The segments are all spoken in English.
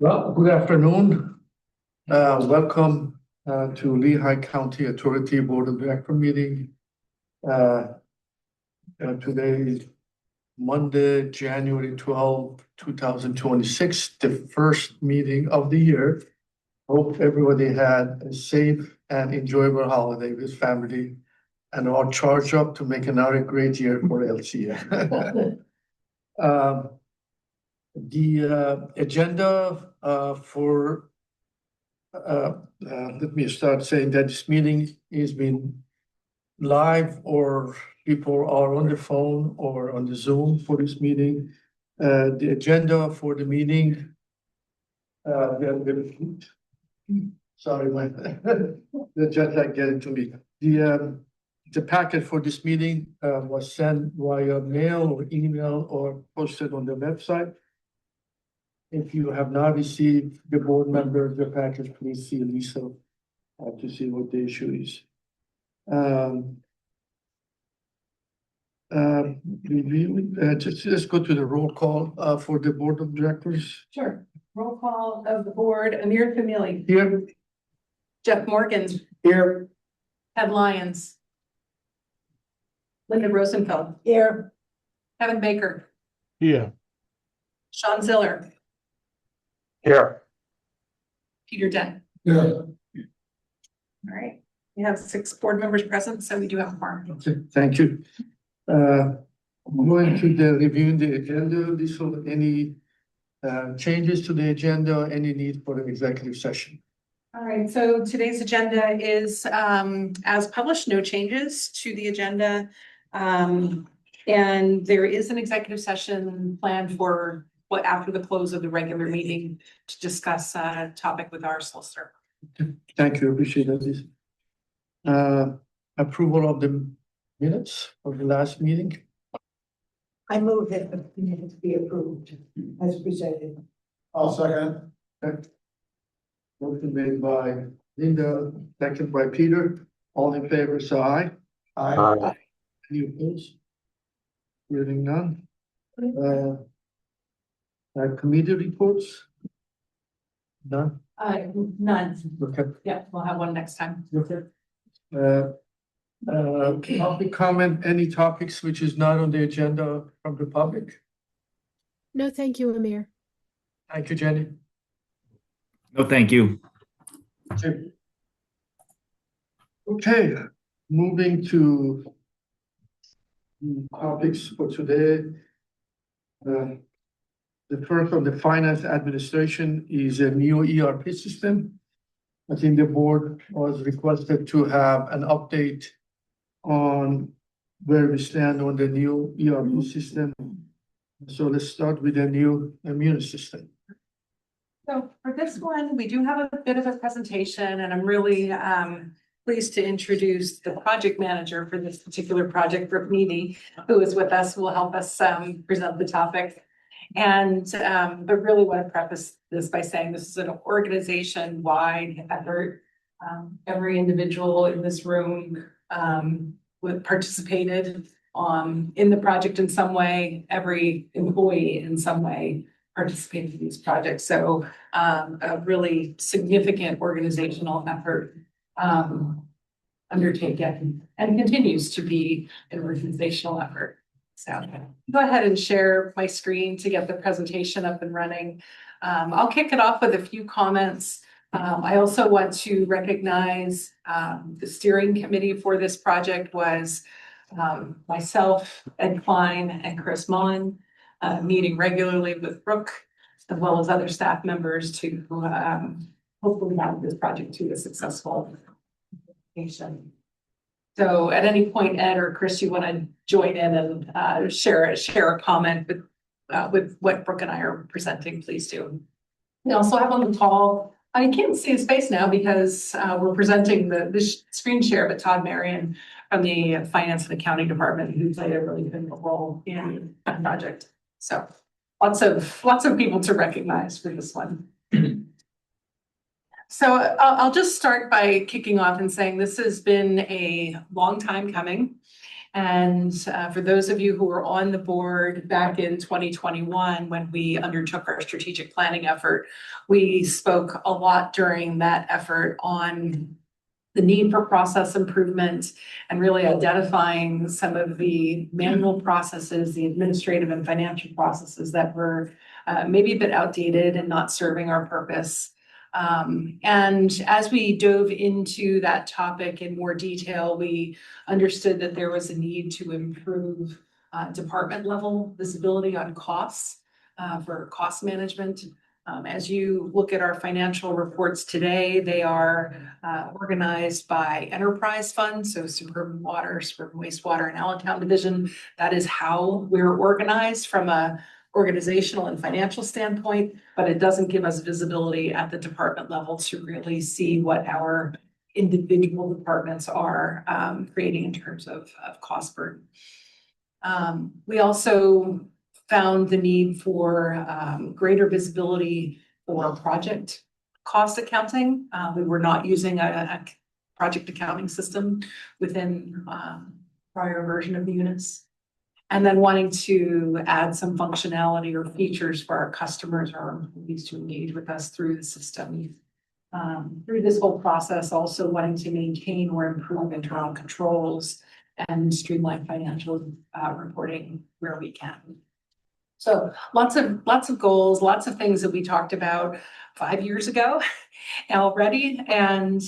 Well, good afternoon. Welcome to Lehigh County Authority Board of Director meeting. Today is Monday, January 12, 2026, the first meeting of the year. Hope everybody had a safe and enjoyable holiday with family and are charged up to make another great year for LCA. The agenda for let me start saying that this meeting is being live, or people are on the phone or on the Zoom for this meeting. The agenda for the meeting, sorry, the jet lag getting to me. The packet for this meeting was sent via mail or email or posted on the website. If you have not received the board members, the package, please see Lisa to see what the issue is. Let's go to the roll call for the board of directors. Sure. Roll call of the board. Amir Famili. Here. Jeff Morgan. Here. Ted Lyons. Linda Rosenfeld. Here. Kevin Baker. Here. Sean Ziller. Here. Peter Dent. Yeah. All right. We have 6 board members present, so we do have a quorum. Okay, thank you. Going to the reviewing the agenda, this will any changes to the agenda, any need for an executive session? All right, so today's agenda is as published, no changes to the agenda. And there is an executive session planned for after the close of the regular meeting to discuss a topic with our solicitor. Thank you, appreciate that. Approval of the minutes of the last meeting. I move that the minutes be approved as presented. I'll second. Motion made by Linda, second by Peter. All in favor, say aye. Aye. Any opposed? Hearing none. Committee reports? None? None. Okay. Yeah, we'll have one next time. Okay. Public comment, any topics which is not on the agenda from the public? No, thank you, Amir. Thank you, Jenny. No, thank you. Okay, moving to topics for today. The first of the finance administration is a new ERP system. I think the board was requested to have an update on where we stand on the new ERP system. So let's start with the new immune system. So for this one, we do have a bit of a presentation, and I'm really pleased to introduce the project manager for this particular project, Rukmini, who is with us, who will help us present the topic. And but really want to preface this by saying this is an organization-wide effort. Every individual in this room participated in the project in some way. Every employee in some way participated in this project. So a really significant organizational effort undertaken and continues to be an organizational effort. So go ahead and share my screen to get the presentation up and running. I'll kick it off with a few comments. I also want to recognize the steering committee for this project was myself, Ed Klein, and Chris Mullen, meeting regularly with Brooke, as well as other staff members to hopefully have this project to a successful implementation. So at any point, Ed or Chris, you want to join in and share a comment with what Brooke and I are presenting, please do. We also have on the call, I can't see his face now because we're presenting this screen share, but Todd Marion from the Finance and Accounting Department, who played a really pivotal role in that project. So lots of people to recognize for this one. So I'll just start by kicking off and saying this has been a long time coming. And for those of you who were on the board back in 2021, when we undertook our strategic planning effort, we spoke a lot during that effort on the need for process improvement and really identifying some of the manual processes, the administrative and financial processes that were maybe a bit outdated and not serving our purpose. And as we dove into that topic in more detail, we understood that there was a need to improve department level visibility on costs for cost management. As you look at our financial reports today, they are organized by enterprise funds, so suburban water, suburban wastewater, and Allentown division. That is how we're organized from a organizational and financial standpoint, but it doesn't give us visibility at the department level to really see what our individual departments are creating in terms of cost burden. We also found the need for greater visibility for project cost accounting. We were not using a project accounting system within prior version of the Munis. And then wanting to add some functionality or features for our customers or employees to engage with us through the system. Through this whole process, also wanting to maintain or improve internal controls and streamline financial reporting where we can. So lots of goals, lots of things that we talked about 5 years ago already, and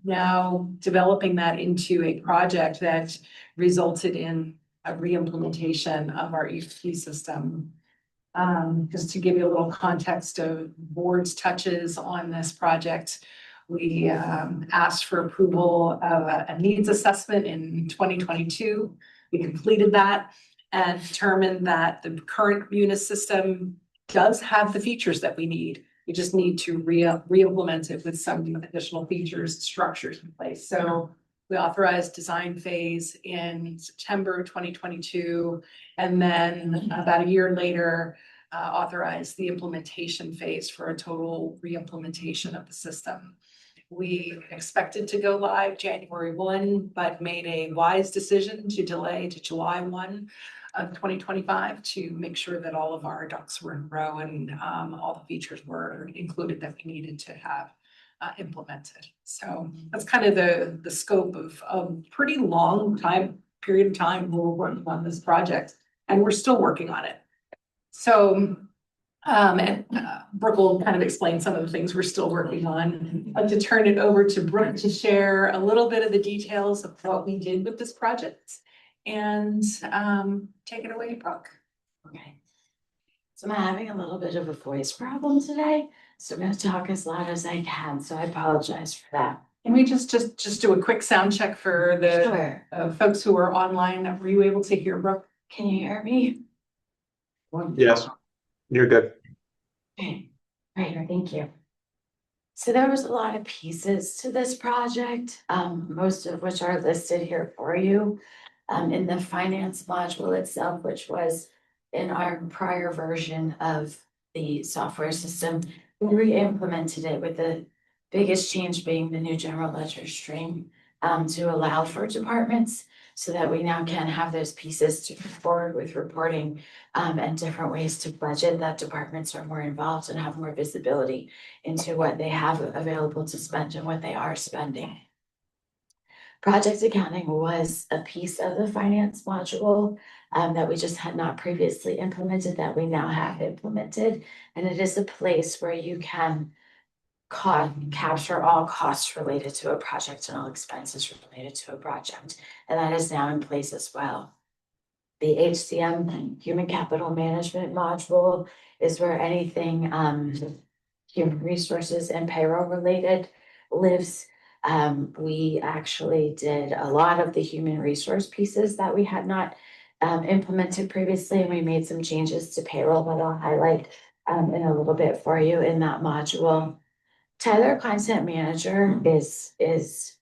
now developing that into a project that resulted in a re-implementation of our ERP system. Just to give you a little context of board's touches on this project, we asked for approval of a needs assessment in 2022. We completed that and determined that the current Munis system does have the features that we need. We just need to re-implement it with some additional features and structures in place. So we authorized design phase in September 2022, and then about a year later, authorized the implementation phase for a total re-implementation of the system. We expected to go live January 1, but made a wise decision to delay to July 1 of 2025 to make sure that all of our ducks were in a row and all the features were included that we needed to have implemented. So that's kind of the scope of a pretty long period of time we're working on this project, and we're still working on it. So Brooke will kind of explain some of the things we're still working on. I'd like to turn it over to Brooke to share a little bit of the details of what we did with this project, and take it away, Brooke. Okay. So I'm having a little bit of a voice problem today, so I'm going to talk as loud as I can. So I apologize for that. Can we just do a quick sound check for the Sure. folks who are online? Were you able to hear Brooke? Can you hear me? Yes, you're good. Okay. Great. Thank you. So there was a lot of pieces to this project, most of which are listed here for you. In the finance module itself, which was in our prior version of the software system, we re-implemented it with the biggest change being the new general ledger stream to allow for departments so that we now can have those pieces to move forward with reporting and different ways to budget that departments are more involved and have more visibility into what they have available to spend and what they are spending. Project accounting was a piece of the finance module that we just had not previously implemented that we now have implemented. And it is a place where you can capture all costs related to a project and all expenses related to a project. And that is now in place as well. The HCM, Human Capital Management module, is where anything human resources and payroll related lives. We actually did a lot of the human resource pieces that we had not implemented previously, and we made some changes to payroll that I'll highlight in a little bit for you in that module. Tyler Content Manager is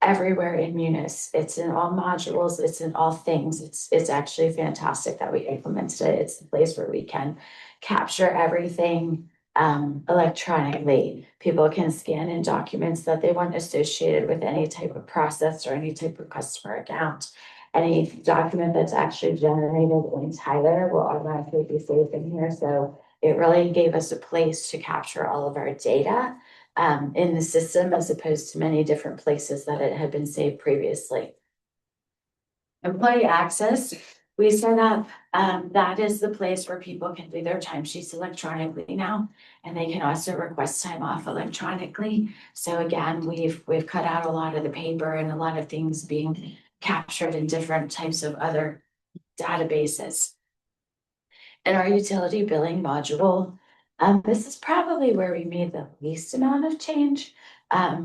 everywhere in Munis. It's in all modules, it's in all things. It's actually fantastic that we implemented it. It's the place where we can capture everything electronically. People can scan in documents that they want associated with any type of process or any type of customer account Any document that's actually generated in Tyler will automatically be saved in here. So it really gave us a place to capture all of our data in the system as opposed to many different places that it had been saved previously. Employee access, we set up, that is the place where people can do their timesheets electronically now. And they can also request time off electronically. So again, we've cut out a lot of the paper and a lot of things being captured in different types of other databases. And our utility billing module, this is probably where we made the least amount of change.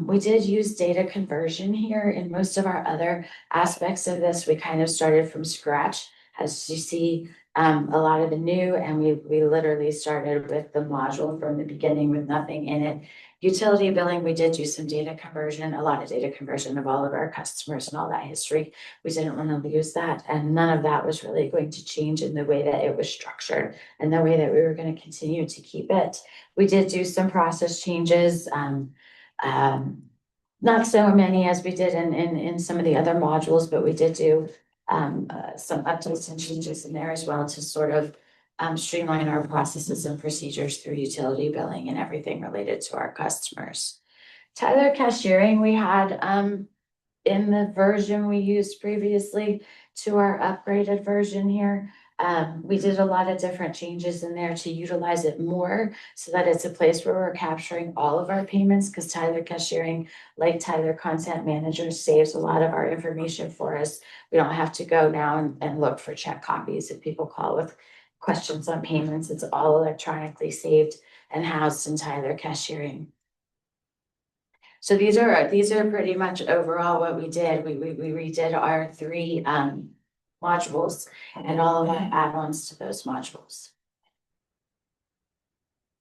We did use data conversion here. In most of our other aspects of this, we kind of started from scratch. As you see, a lot of the new, and we literally started with the module from the beginning with nothing in it. Utility billing, we did do some data conversion, a lot of data conversion of all of our customers and all that history. We didn't want to lose that, and none of that was really going to change in the way that it was structured and the way that we were going to continue to keep it. We did do some process changes, not so many as we did in some of the other modules, but we did do some updates and changes in there as well to sort of streamline our processes and procedures through utility billing and everything related to our customers. Tyler cashiering, we had in the version we used previously to our upgraded version here. We did a lot of different changes in there to utilize it more so that it's a place where we're capturing all of our payments, because Tyler cashiering, like Tyler Content Manager, saves a lot of our information for us. We don't have to go now and look for check copies if people call with questions on payments. It's all electronically saved and housed in Tyler cashiering. So these are pretty much overall what we did. We redid our 3 modules and all of our add-ons to those modules.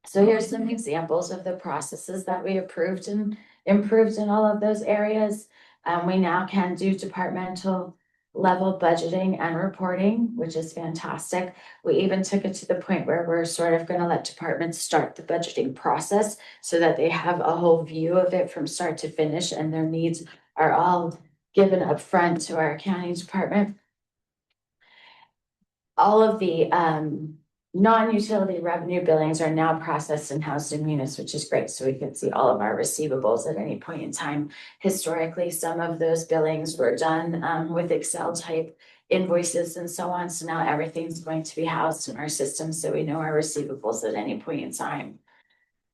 So here's some examples of the processes that we approved and improved in all of those areas. We now can do departmental level budgeting and reporting, which is fantastic. We even took it to the point where we're sort of going to let departments start the budgeting process so that they have a whole view of it from start to finish, and their needs are all given up front to our accounting department. All of the non-utility revenue billings are now processed and housed in Munis, which is great. So we can see all of our receivables at any point in time. Historically, some of those billings were done with Excel type invoices and so on. So now everything's going to be housed in our system, so we know our receivables at any point in time.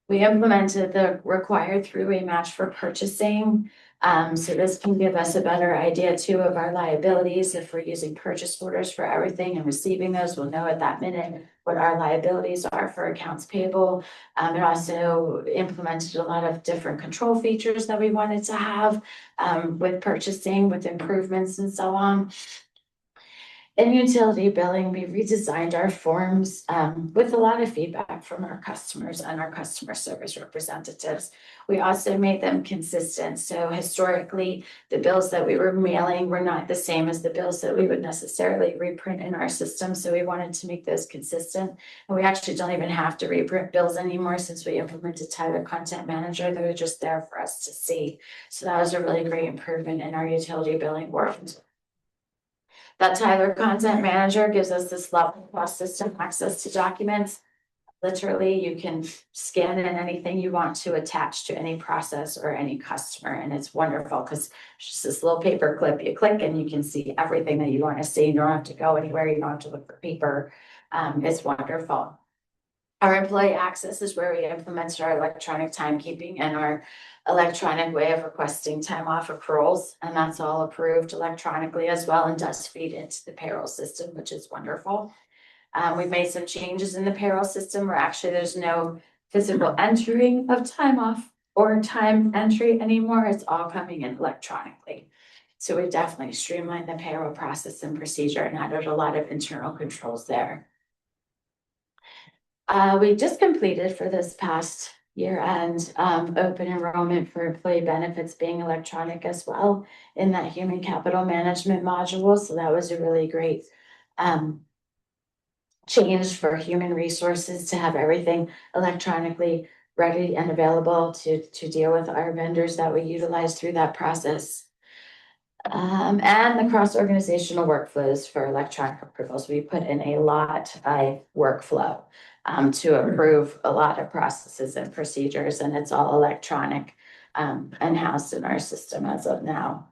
We implemented the required three-way match for purchasing. So this can give us a better idea too of our liabilities. If we're using purchase orders for everything and receiving those, we'll know at that minute what our liabilities are for accounts payable. It also implemented a lot of different control features that we wanted to have with purchasing, with improvements and so on. In utility billing, we redesigned our forms with a lot of feedback from our customers and our customer service representatives. We also made them consistent. So historically, the bills that we were mailing were not the same as the bills that we would necessarily reprint in our system. So we wanted to make those consistent. And we actually don't even have to reprint bills anymore since we implemented Tyler Content Manager. They're just there for us to see. So that was a really great improvement in our utility billing world. That Tyler Content Manager gives us this level plus system access to documents. Literally, you can scan in anything you want to attach to any process or any customer, and it's wonderful because it's just this little paper clip. You click and you can see everything that you want to see. You don't have to go anywhere. You don't have to look for paper. It's wonderful. Our employee access is where we implemented our electronic timekeeping and our electronic way of requesting time off accruals, and that's all approved electronically as well and does feed into the payroll system, which is wonderful. We've made some changes in the payroll system where actually there's no physical entering of time off or time entry anymore. It's all coming in electronically. So we've definitely streamlined the payroll process and procedure and added a lot of internal controls there. We just completed for this past year end open enrollment for employee benefits being electronic as well in that human capital management module. So that was a really great change for human resources to have everything electronically ready and available to deal with our vendors that we utilize through that process. And the cross-organizational workflows for electronic approvals. We put in a lot of workflow to approve a lot of processes and procedures, and it's all electronic and housed in our system as of now.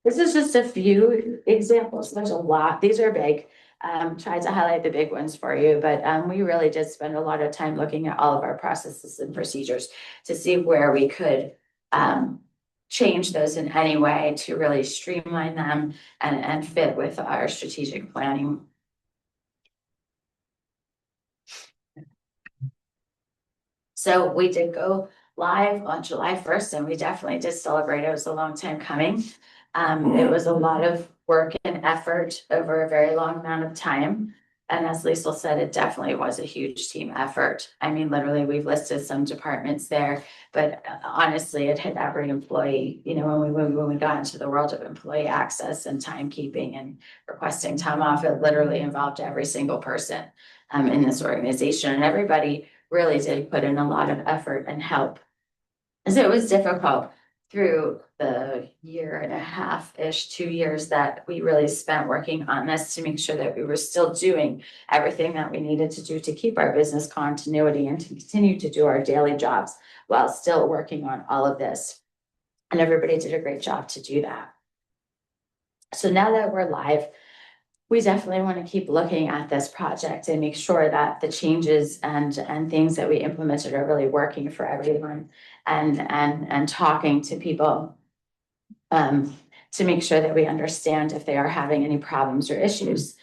This is just a few examples. There's a lot. These are big. Tried to highlight the big ones for you, but we really did spend a lot of time looking at all of our processes and procedures to see where we could change those in any way to really streamline them and fit with our strategic planning. So we did go live on July 1st, and we definitely did celebrate. It was a long time coming. It was a lot of work and effort over a very long amount of time. And as Liesl said, it definitely was a huge team effort. I mean, literally, we've listed some departments there, but honestly, it hit every employee. You know, when we got into the world of employee access and timekeeping and requesting time off, it literally involved every single person in this organization, and everybody really did put in a lot of effort and help. So it was difficult through the year and a half-ish, 2 years that we really spent working on this to make sure that we were still doing everything that we needed to do to keep our business continuity and to continue to do our daily jobs while still working on all of this. And everybody did a great job to do that. So now that we're live, we definitely want to keep looking at this project and make sure that the changes and things that we implemented are really working for everyone, and talking to people to make sure that we understand if they are having any problems or issues.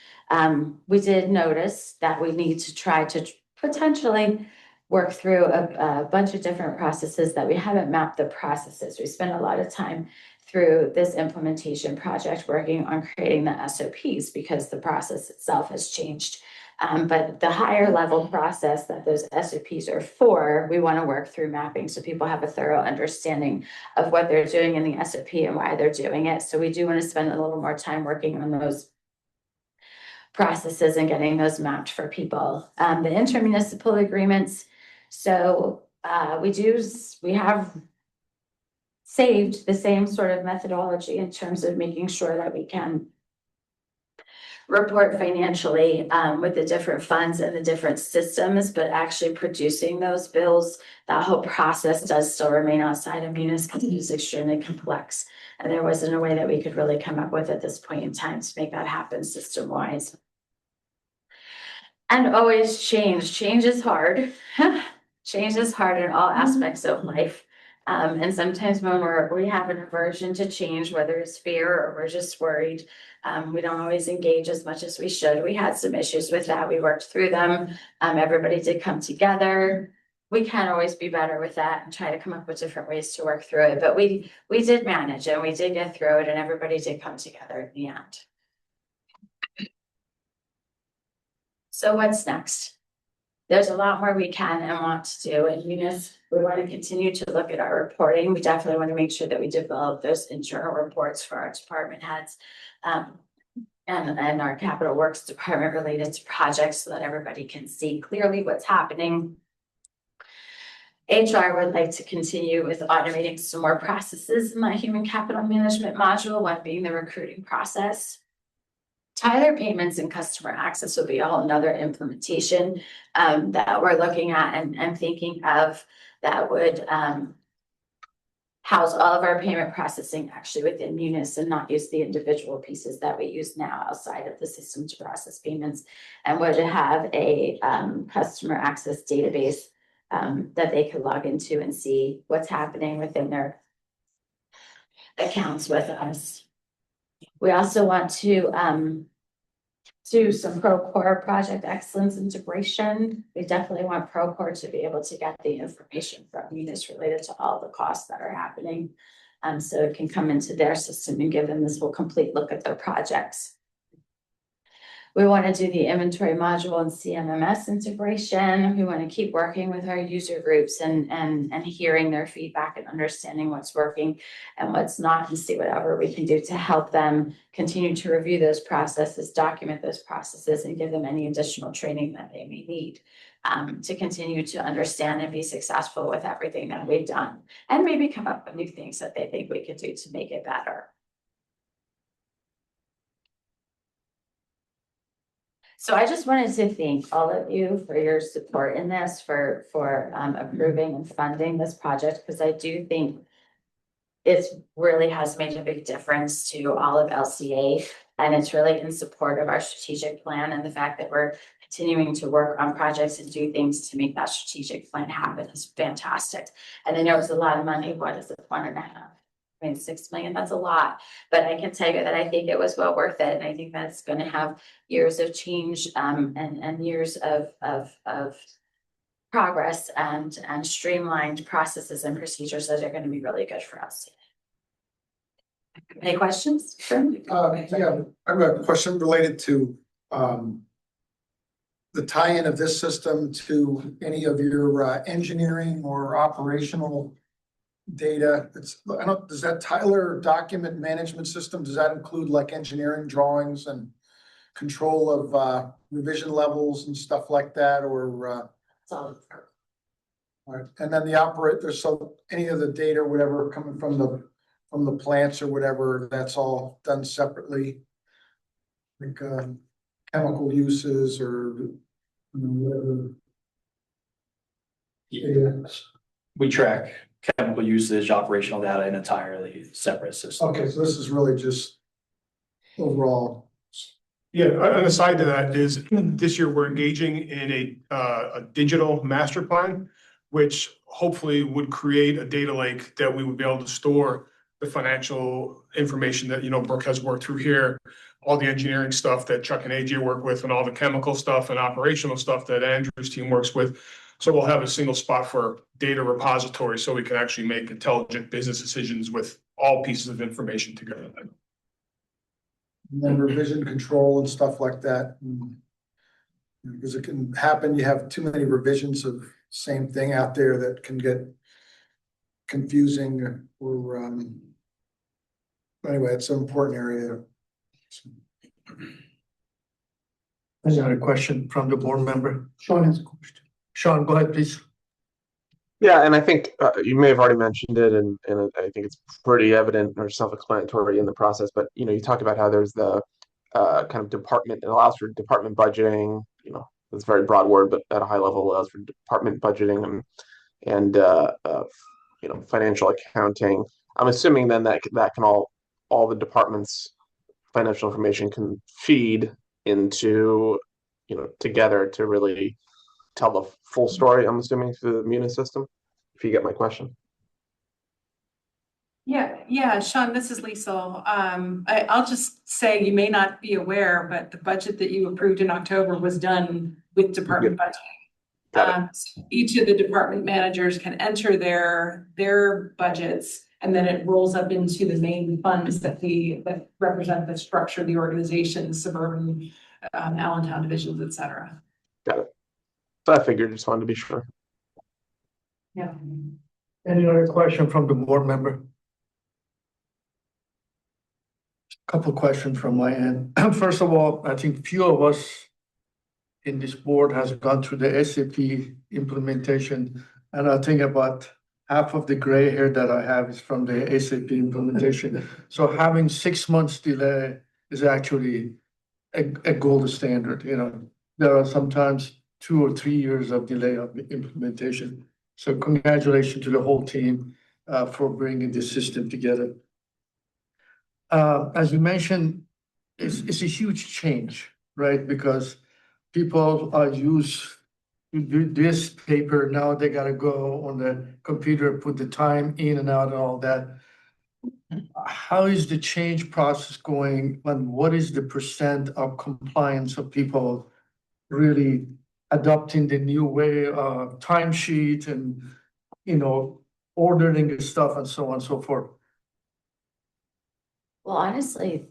We did notice that we need to try to potentially work through a bunch of different processes that we haven't mapped the processes. We spent a lot of time through this implementation project working on creating the SOPs because the process itself has changed. But the higher level process that those SOPs are for, we want to work through mapping so people have a thorough understanding of what they're doing in the SOP and why they're doing it. So we do want to spend a little more time working on those processes and getting those mapped for people. The intermunicipal agreements. So we have saved the same sort of methodology in terms of making sure that we can report financially with the different funds and the different systems, but actually producing those bills, that whole process does still remain outside of Munis because it is extremely complex. And there wasn't a way that we could really come up with at this point in time to make that happen system-wise. And always change. Change is hard. Change is hard in all aspects of life. And sometimes when we have an aversion to change, whether it's fear or we're just worried, we don't always engage as much as we should. We had some issues with that. We worked through them. Everybody did come together. We can always be better with that and try to come up with different ways to work through it. But we did manage and we did get through it, and everybody did come together in the end. So what's next? There's a lot more we can and want to do in Munis. We want to continue to look at our reporting. We definitely want to make sure that we develop those internal reports for our department heads and our capital works department related to projects so that everybody can see clearly what's happening. HR would like to continue with automating some more processes in my human capital management module, one being the recruiting process. Tyler payments and customer access will be a whole another implementation that we're looking at and thinking of that would house all of our payment processing actually within Munis and not use the individual pieces that we use now outside of the system to process payments, and would have a customer access database that they could log into and see what's happening within their accounts with us. We also want to do some Procore project excellence integration. We definitely want Procore to be able to get the information from Munis related to all the costs that are happening. So it can come into their system and give them this whole complete look at their projects. We want to do the inventory module and CMMS integration. We want to keep working with our user groups and hearing their feedback and understanding what's working and what's not, and see whatever we can do to help them continue to review those processes, document those processes, and give them any additional training that they may need to continue to understand and be successful with everything that we've done, and maybe come up with new things that they think we could do to make it better. So I just wanted to thank all of you for your support in this, for approving and funding this project, because I do think it really has made a big difference to all of LCA. And it's really in support of our strategic plan, and the fact that we're continuing to work on projects and do things to make that strategic plan happen is fantastic. And I know it's a lot of money. What is it, 1.5? I mean, 6 million, that's a lot, but I can tell you that I think it was well worth it. And I think that's going to have years of change, and years of progress and streamlined processes and procedures that are going to be really good for us. Any questions? Yeah, I've got a question related to the tie-in of this system to any of your engineering or operational data. Does that Tyler document management system, does that include like engineering drawings and control of revision levels and stuff like that, or all right, and then the operator, so any of the data or whatever coming from the plants or whatever, that's all done separately? Like chemical uses or whatever. Yeah. We track chemical usage, operational data in entirely separate system. Okay, so this is really just overall. Yeah, an aside to that is this year we're engaging in a digital master plan, which hopefully would create a data lake that we would be able to store the financial information that, Brooke has worked through here, all the engineering stuff that Chuck and AJ work with, and all the chemical stuff and operational stuff that Andrew's team works with. So we'll have a single spot for data repository so we can actually make intelligent business decisions with all pieces of information together. And then revision control and stuff like that. Because it can happen, you have too many revisions of same thing out there that can get confusing or anyway, it's an important area. Is there a question from the board member? Sean has a question. Sean, go ahead, please. Yeah, and I think you may have already mentioned it, and I think it's pretty evident or self-explanatory in the process. But you talk about how there's the kind of department. It allows for department budgeting. It's a very broad word, but at a high level, allows for department budgeting and financial accounting. I'm assuming then that can all the departments' financial information can feed into together to really tell the full story, I'm assuming, through the Munis system, if you get my question. Yeah, Sean, this is Lisa. I'll just say, you may not be aware, but the budget that you approved in October was done with department budgeting. Each of the department managers can enter their budgets, and then it rolls up into the main funds that represent the structure of the organization, suburban, Allentown divisions, et cetera. Got it. So I figured, just wanted to be sure. Yeah. Any other question from the board member? Couple questions from my end. First of all, I think few of us in this board has gone through the SAP implementation, and I think about half of the gray hair that I have is from the SAP implementation. So having 6 months delay is actually a gold standard. There are sometimes 2 or 3 years of delay of the implementation. So congratulations to the whole team for bringing this system together. As you mentioned, it's a huge change, right? Because people are used to do this paper. Now they got to go on the computer, put the time in and out and all that. How is the change process going, and what is the percent of compliance of people really adopting the new way of timesheet and, ordering the stuff and so on and so forth? Well, honestly,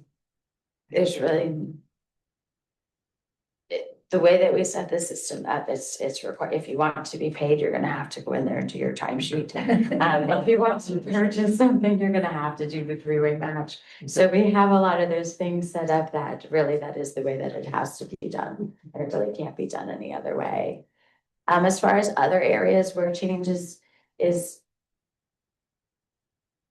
there's really the way that we set the system up. It's required. If you want to be paid, you're going to have to go in there and do your timesheet. If you want to purchase something, you're going to have to do the three-way match. So we have a lot of those things set up that is the way that it has to be done. And it really can't be done any other way. As far as other areas where changes is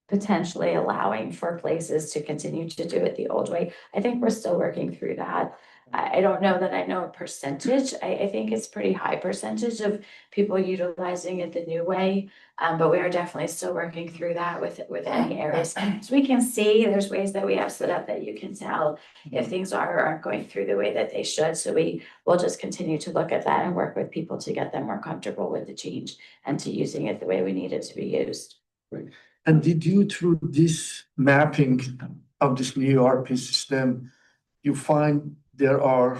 potentially allowing for places to continue to do it the old way, I think we're still working through that. I don't know that I know a percentage. I think it's pretty high percentage of people utilizing it the new way. But we are definitely still working through that with any areas. So we can see there's ways that we have set up that you can tell if things are or aren't going through the way that they should. So we will just continue to look at that and work with people to get them more comfortable with the change and to using it the way we need it to be used. And did you, through this mapping of this new ERP system, you find there are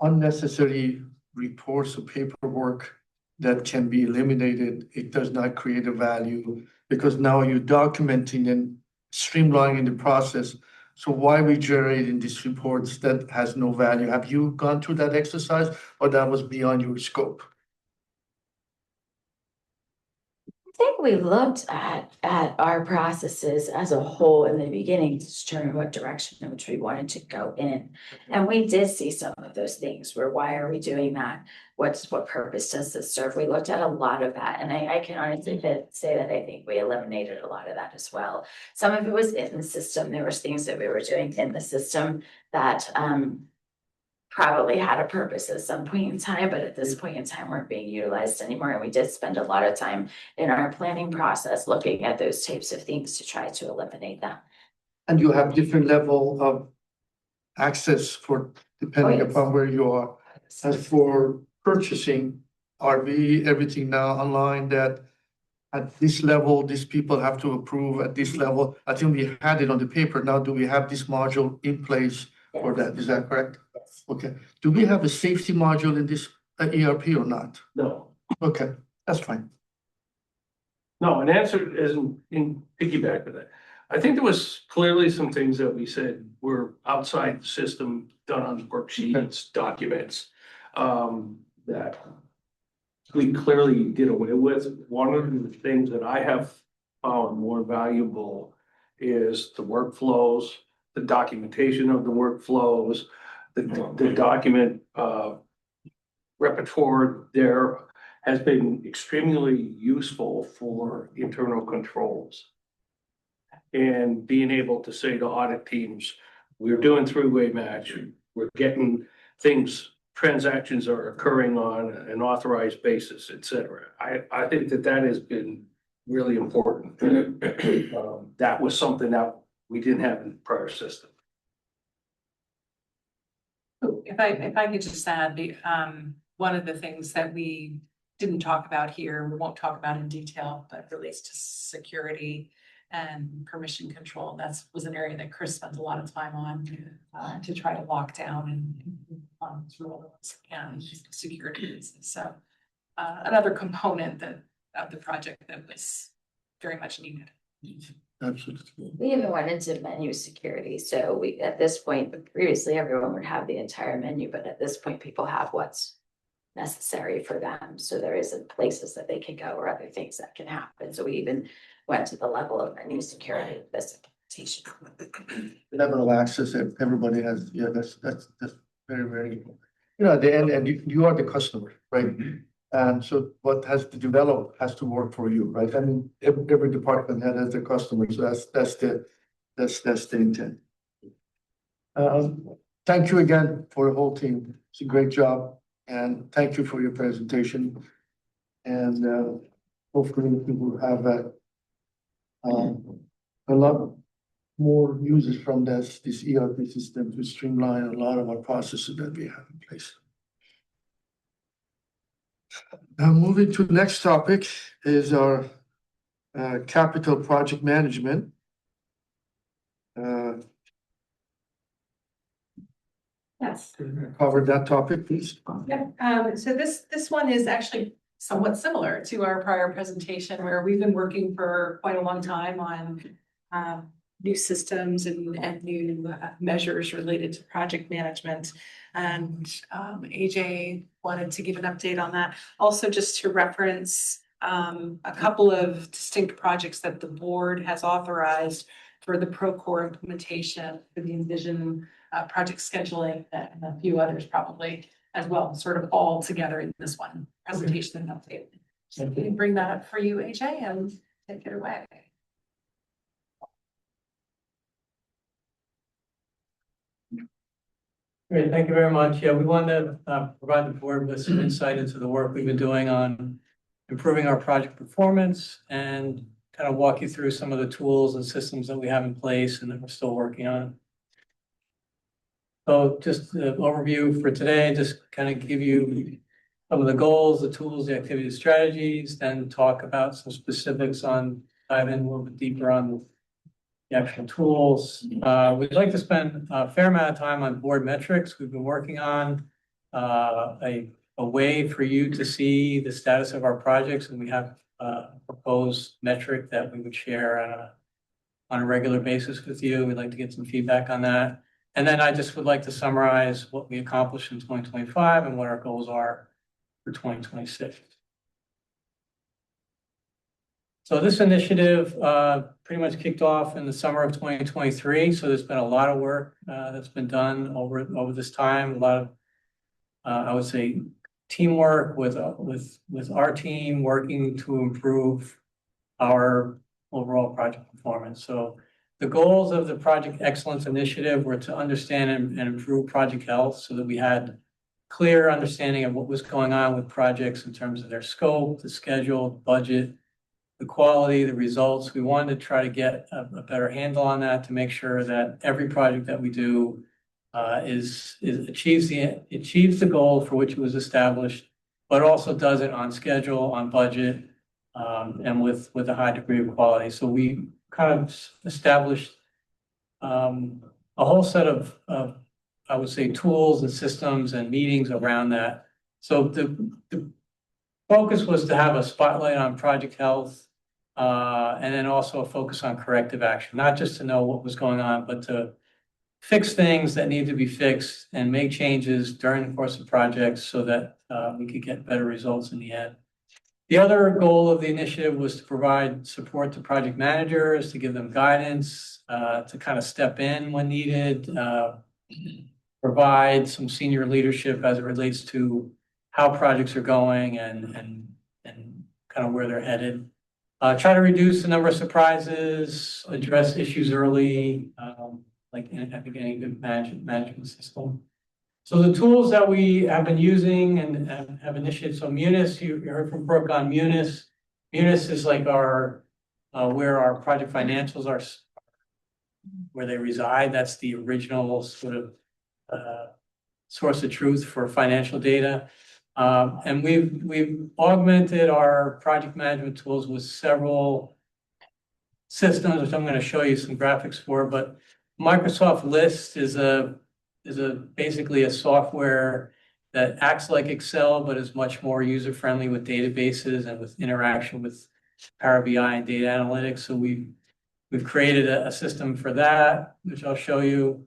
unnecessary reports or paperwork that can be eliminated? It does not create a value because now you're documenting and streamlining the process. So why we generating these reports that has no value? Have you gone through that exercise or that was beyond your scope? I think we looked at our processes as a whole in the beginning to determine what direction in which we wanted to go in. And we did see some of those things where, why are we doing that? What purpose does this serve? We looked at a lot of that. And I can honestly say that I think we eliminated a lot of that as well. Some of it was in the system. There was things that we were doing in the system that probably had a purpose at some point in time, but at this point in time weren't being utilized anymore. And we did spend a lot of time in our planning process looking at those types of things to try to eliminate them. And you have different level of access for depending yes. upon where you are. As for purchasing, are we everything now online that at this level, these people have to approve at this level? I think we had it on the paper. Now, do we have this module in place for that? Is that correct? Yes. Okay. Do we have a safety module in this ERP or not? No, Okay, that's fine. no, an answer isn't in piggyback with that. I think there was clearly some things that we said were outside the system, done on worksheets, documents, that we clearly did away with. One of the things that I have found more valuable is the workflows, the documentation of the workflows, the document repertoire there has been extremely useful for internal controls. And being able to say to audit teams, we're doing three-way match, we're getting things, transactions are occurring on an authorized basis, et cetera. I think that has been really important. That was something that we didn't have in the prior system. If I could just add, one of the things that we didn't talk about here, we won't talk about in detail, but relates to security and permission control. That was an area that Chris spent a lot of time on to try to lock down and rules and security. So another component of the project that was very much needed. Absolutely. We even went into menu security. So we, at this point, previously everyone would have the entire menu, but at this point people have what's necessary for them. So there isn't places that they can go or other things that can happen. So we even went to the level of menu security with this implementation. Level of access that everybody has, yeah, that's very, very important. You know, at the end, and you are the customer, right? And so what has to develop has to work for you, right? I mean, every department has their customers, so that's the intent. Thank you again for the whole team. It's a great job, and thank you for your presentation. And hopefully we will have a lot more uses from this ERP system to streamline a lot of our processes that we have in place. Now, moving to the next topic is our capital project management. Yes. Cover that topic, please. Yep. So this one is actually somewhat similar to our prior presentation, where we've been working for quite a long time on new systems and new measures related to project management. And AJ wanted to give an update on that. Also, just to reference a couple of distinct projects that the board has authorized for the Procore implementation, for the Envision project scheduling, and a few others probably as well, sort of all together in this one presentation and update. So we can bring that up for you, AJ, and take it away. Great, thank you very much. Yeah, we wanted to provide the board with some insight into the work we've been doing on improving our project performance and kind of walk you through some of the tools and systems that we have in place and that we're still working on. So just the overview for today, just kind of give you some of the goals, the tools, the activity strategies, then talk about some specifics on, dive in a little bit deeper on the actual tools. We'd like to spend a fair amount of time on board metrics. We've been working on a way for you to see the status of our projects, and we have a proposed metric that we would share on a regular basis with you. We'd like to get some feedback on that. And then I just would like to summarize what we accomplished in 2025 and what our goals are for 2026. So this initiative pretty much kicked off in the summer of 2023. So there's been a lot of work that's been done over this time. A lot of, I would say, teamwork with our team working to improve our overall project performance. So the goals of the Project Excellence Initiative were to understand and improve project health so that we had clear understanding of what was going on with projects in terms of their scope, the schedule, budget, the quality, the results. We wanted to try to get a better handle on that to make sure that every project that we do achieves the goal for which it was established, but also does it on schedule, on budget, and with a high degree of quality. So we kind of established a whole set of I would say tools and systems and meetings around that. So the focus was to have a spotlight on project health, and then also a focus on corrective action, not just to know what was going on, but to fix things that need to be fixed and make changes during the course of projects so that we could get better results in the end. The other goal of the initiative was to provide support to project managers, to give them guidance, to kind of step in when needed, provide some senior leadership as it relates to how projects are going and kind of where they're headed. Try to reduce the number of surprises, address issues early, like I think any good management system. So the tools that we have been using and have initiated, so Munis, you heard from Brooke on Munis. Munis is like our, where our project financials are, where they reside. That's the original sort of source of truth for financial data. And we've augmented our project management tools with several systems, which I'm going to show you some graphics for. But Microsoft List is basically a software that acts like Excel, but is much more user-friendly with databases and with interaction with Power BI and data analytics. So we've created a system for that, which I'll show you.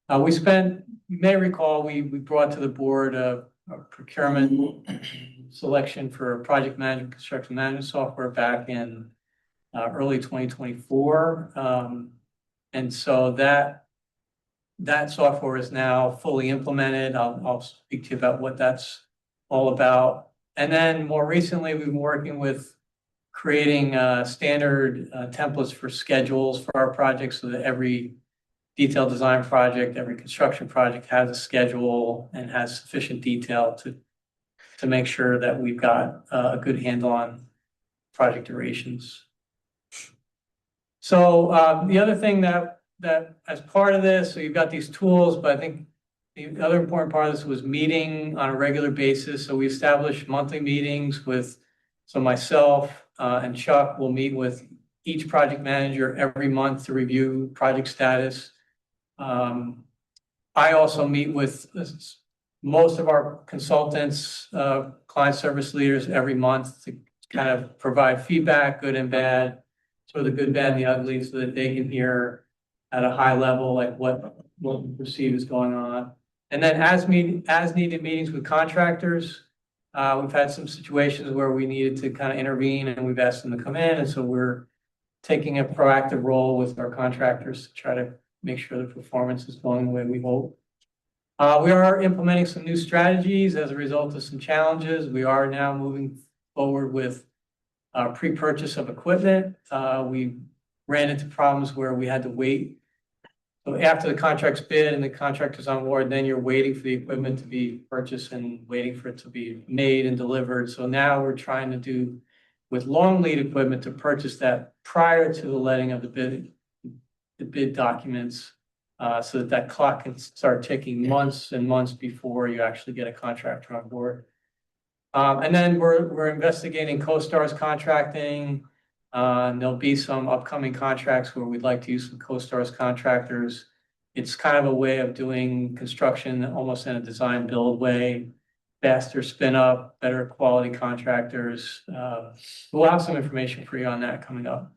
You may recall, we brought to the board a procurement selection for project management, construction management software back in early 2024. And so that software is now fully implemented. I'll speak to you about what that's all about. And then more recently, we've been working with creating standard templates for schedules for our projects so that every detailed design project, every construction project has a schedule and has sufficient detail to make sure that we've got a good handle on project durations. So the other thing that as part of this, so you've got these tools, but I think the other important part of this was meeting on a regular basis. So we established monthly meetings so myself and Chuck will meet with each project manager every month to review project status. I also meet with most of our consultants, client service leaders every month to kind of provide feedback, good and bad, sort of the good, bad, and the ugly, so that they can hear at a high level, like what we perceive is going on. And then as needed meetings with contractors, we've had some situations where we needed to kind of intervene and we've asked them to come in. And so we're taking a proactive role with our contractors to try to make sure the performance is going the way we hope. We are implementing some new strategies as a result of some challenges. We are now moving forward with pre-purchase of equipment. We ran into problems where we had to wait So after the contract's bid and the contractor's on board, then you're waiting for the equipment to be purchased and waiting for it to be made and delivered. So now we're trying to do with long lead equipment to purchase that prior to the letting of the bid documents, so that that clock can start ticking months and months before you actually get a contractor on board. And then we're investigating CoStar's contracting. And there'll be some upcoming contracts where we'd like to use some CoStar's contractors. It's kind of a way of doing construction almost in a design build way, faster spin up, better quality contractors. We'll have some information for you on that coming up.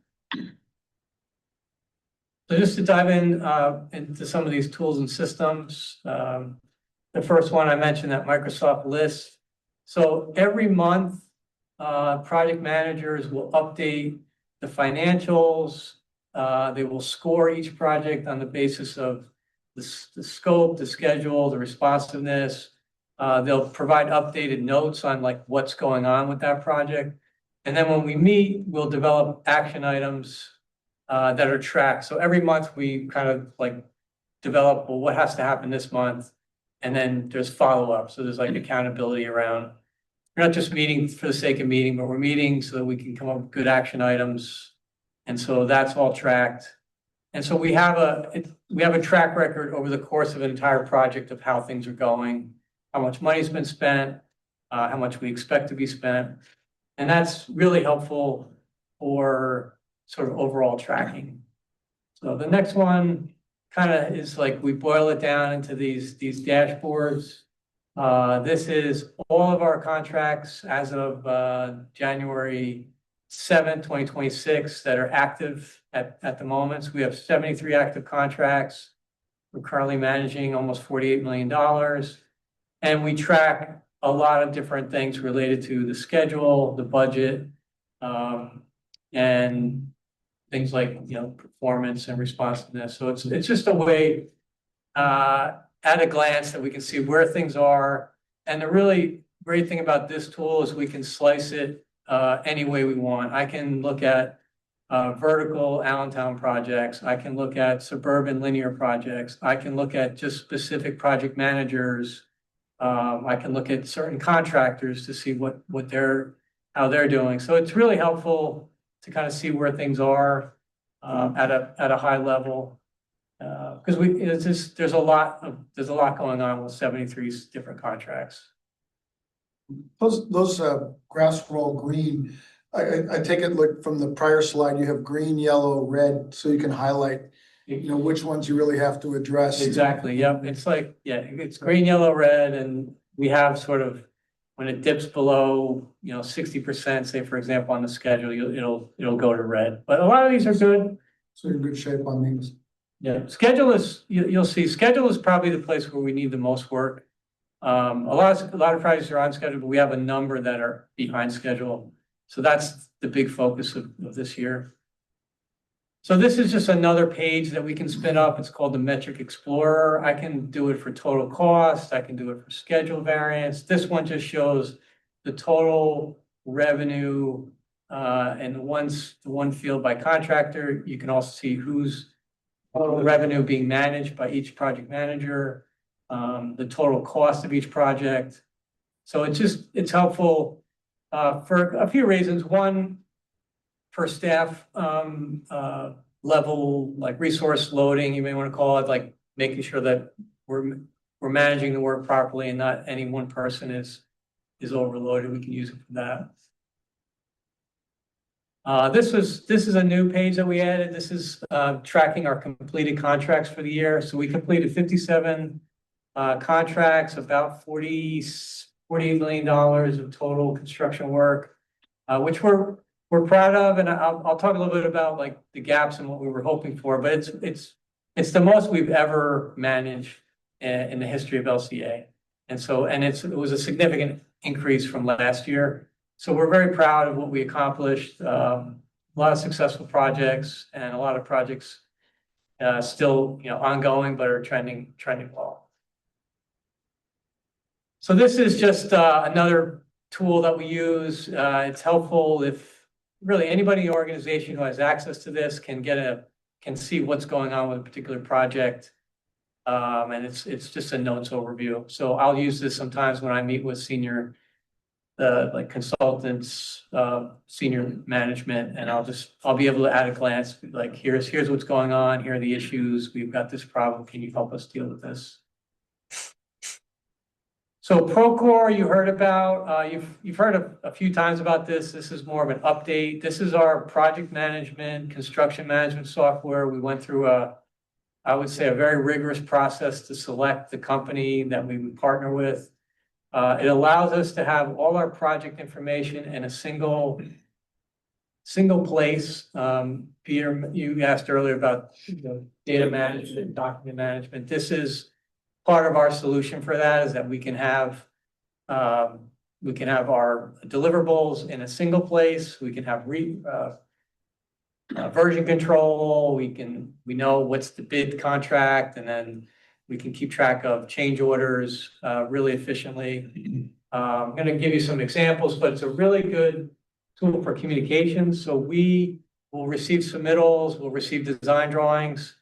So just to dive into some of these tools and systems. The first one I mentioned, that Microsoft list. So every month, project managers will update the financials. They will score each project on the basis of the scope, the schedule, the responsiveness. They'll provide updated notes on like what's going on with that project. And then when we meet, we'll develop action items that are tracked. So every month we kind of like develop, well, what has to happen this month? And then there's follow-up. So there's like accountability around. We're not just meeting for the sake of meeting, but we're meeting so that we can come up with good action items. And so that's all tracked. And so we have a track record over the course of an entire project of how things are going, how much money's been spent, how much we expect to be spent. And that's really helpful for sort of overall tracking. So the next one kind of is like we boil it down into these dashboards. This is all of our contracts as of January 7th, 2026 that are active at the moment. So we have 73 active contracts. We're currently managing almost $48 million. And we track a lot of different things related to the schedule, the budget, and things like, you know, performance and responsiveness. So it's just a way at a glance that we can see where things are. And the really great thing about this tool is we can slice it any way we want. I can look at vertical Allentown projects. I can look at suburban linear projects. I can look at just specific project managers. I can look at certain contractors to see how they're doing. So it's really helpful to kind of see where things are at a high level. Because there's a lot going on with 73 different contracts. Those graphs were all green. I take it like from the prior slide, you have green, yellow, red, so you can highlight, you know, which ones you really have to address. Exactly. Yep. It's like, yeah, it's green, yellow, red, and we have sort of when it dips below, 60%, say for example on the schedule, it'll go to red. But a lot of these are good. So you're in good shape on these. Yeah, schedule is you'll see schedule is probably the place where we need the most work. A lot of projects are on schedule, but we have a number that are behind schedule. So that's the big focus of this year. So this is just another page that we can spin up. It's called the Metric Explorer. I can do it for total cost. I can do it for schedule variance. This one just shows the total revenue and the one field by contractor. You can also see who's total revenue being managed by each project manager, the total cost of each project. So it's helpful for a few reasons. One, for staff level, like resource loading, you may want to call it, like making sure that we're managing the work properly and not any one person is overloaded. We can use it for that. This is a new page that we added. This is tracking our completed contracts for the year. So we completed 57 contracts, about $48 million of total construction work, which we're proud of. And I'll talk a little bit about like the gaps and what we were hoping for, but it's the most we've ever managed in the history of LCA. And so, it was a significant increase from last year. So we're very proud of what we accomplished. A lot of successful projects and a lot of projects still, ongoing, but are trending well. So this is just another tool that we use. It's helpful if really anybody in the organization who has access to this can get can see what's going on with a particular project. And it's just a notes overview. So I'll use this sometimes when I meet with senior like consultants, senior management, and I'll be able to at a glance, like, here's what's going on, here are the issues, we've got this problem, can you help us deal with this? So Procore, you heard about, you've heard a few times about this. This is more of an update. This is our project management, construction management software. We went through I would say, a very rigorous process to select the company that we would partner with. It allows us to have all our project information in a single place. Peter, you asked earlier about data management, document management. This is part of our solution for that, is that we can have our deliverables in a single place. We can have version control. We know what's the bid contract, and then we can keep track of change orders really efficiently. I'm going to give you some examples, but it's a really good tool for communications. So we will receive submittals, we'll receive design drawings.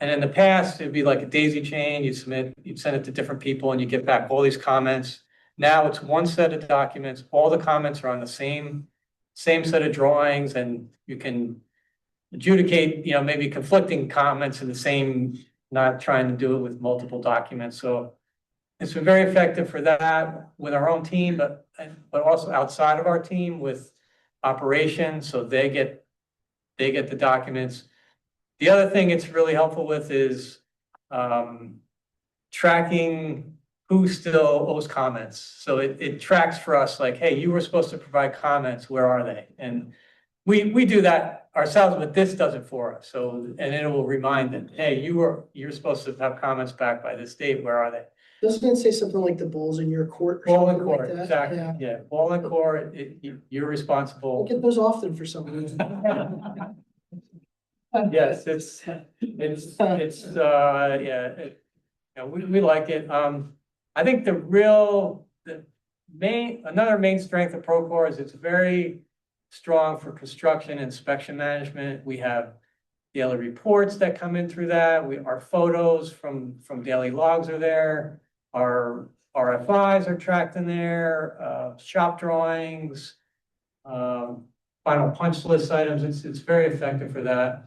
And in the past, it'd be like a daisy chain. You'd send it to different people and you get back all these comments. Now it's one set of documents. All the comments are on the same set of drawings, and you can adjudicate, maybe conflicting comments in the same, not trying to do it with multiple documents. So it's been very effective for that with our own team, but also outside of our team with operations. So they get the documents. The other thing it's really helpful with is tracking who still owes comments. So it tracks for us, like, hey, you were supposed to provide comments, where are they? And we do that ourselves, but this does it for us. So, and it will remind them, hey, you're supposed to have comments back by this date, where are they? Doesn't it say something like the ball's in your court? Or Ball in something like court, that? exactly, yeah, ball in court, you're I responsible. get those often for some reason. Yes, we like it. I think another main strength of Procore is it's very strong for construction inspection management. We have daily reports that come in through that. Our photos from daily logs are there. Our RFIs are tracked in there, shop drawings, final punch list items. It's very effective for that.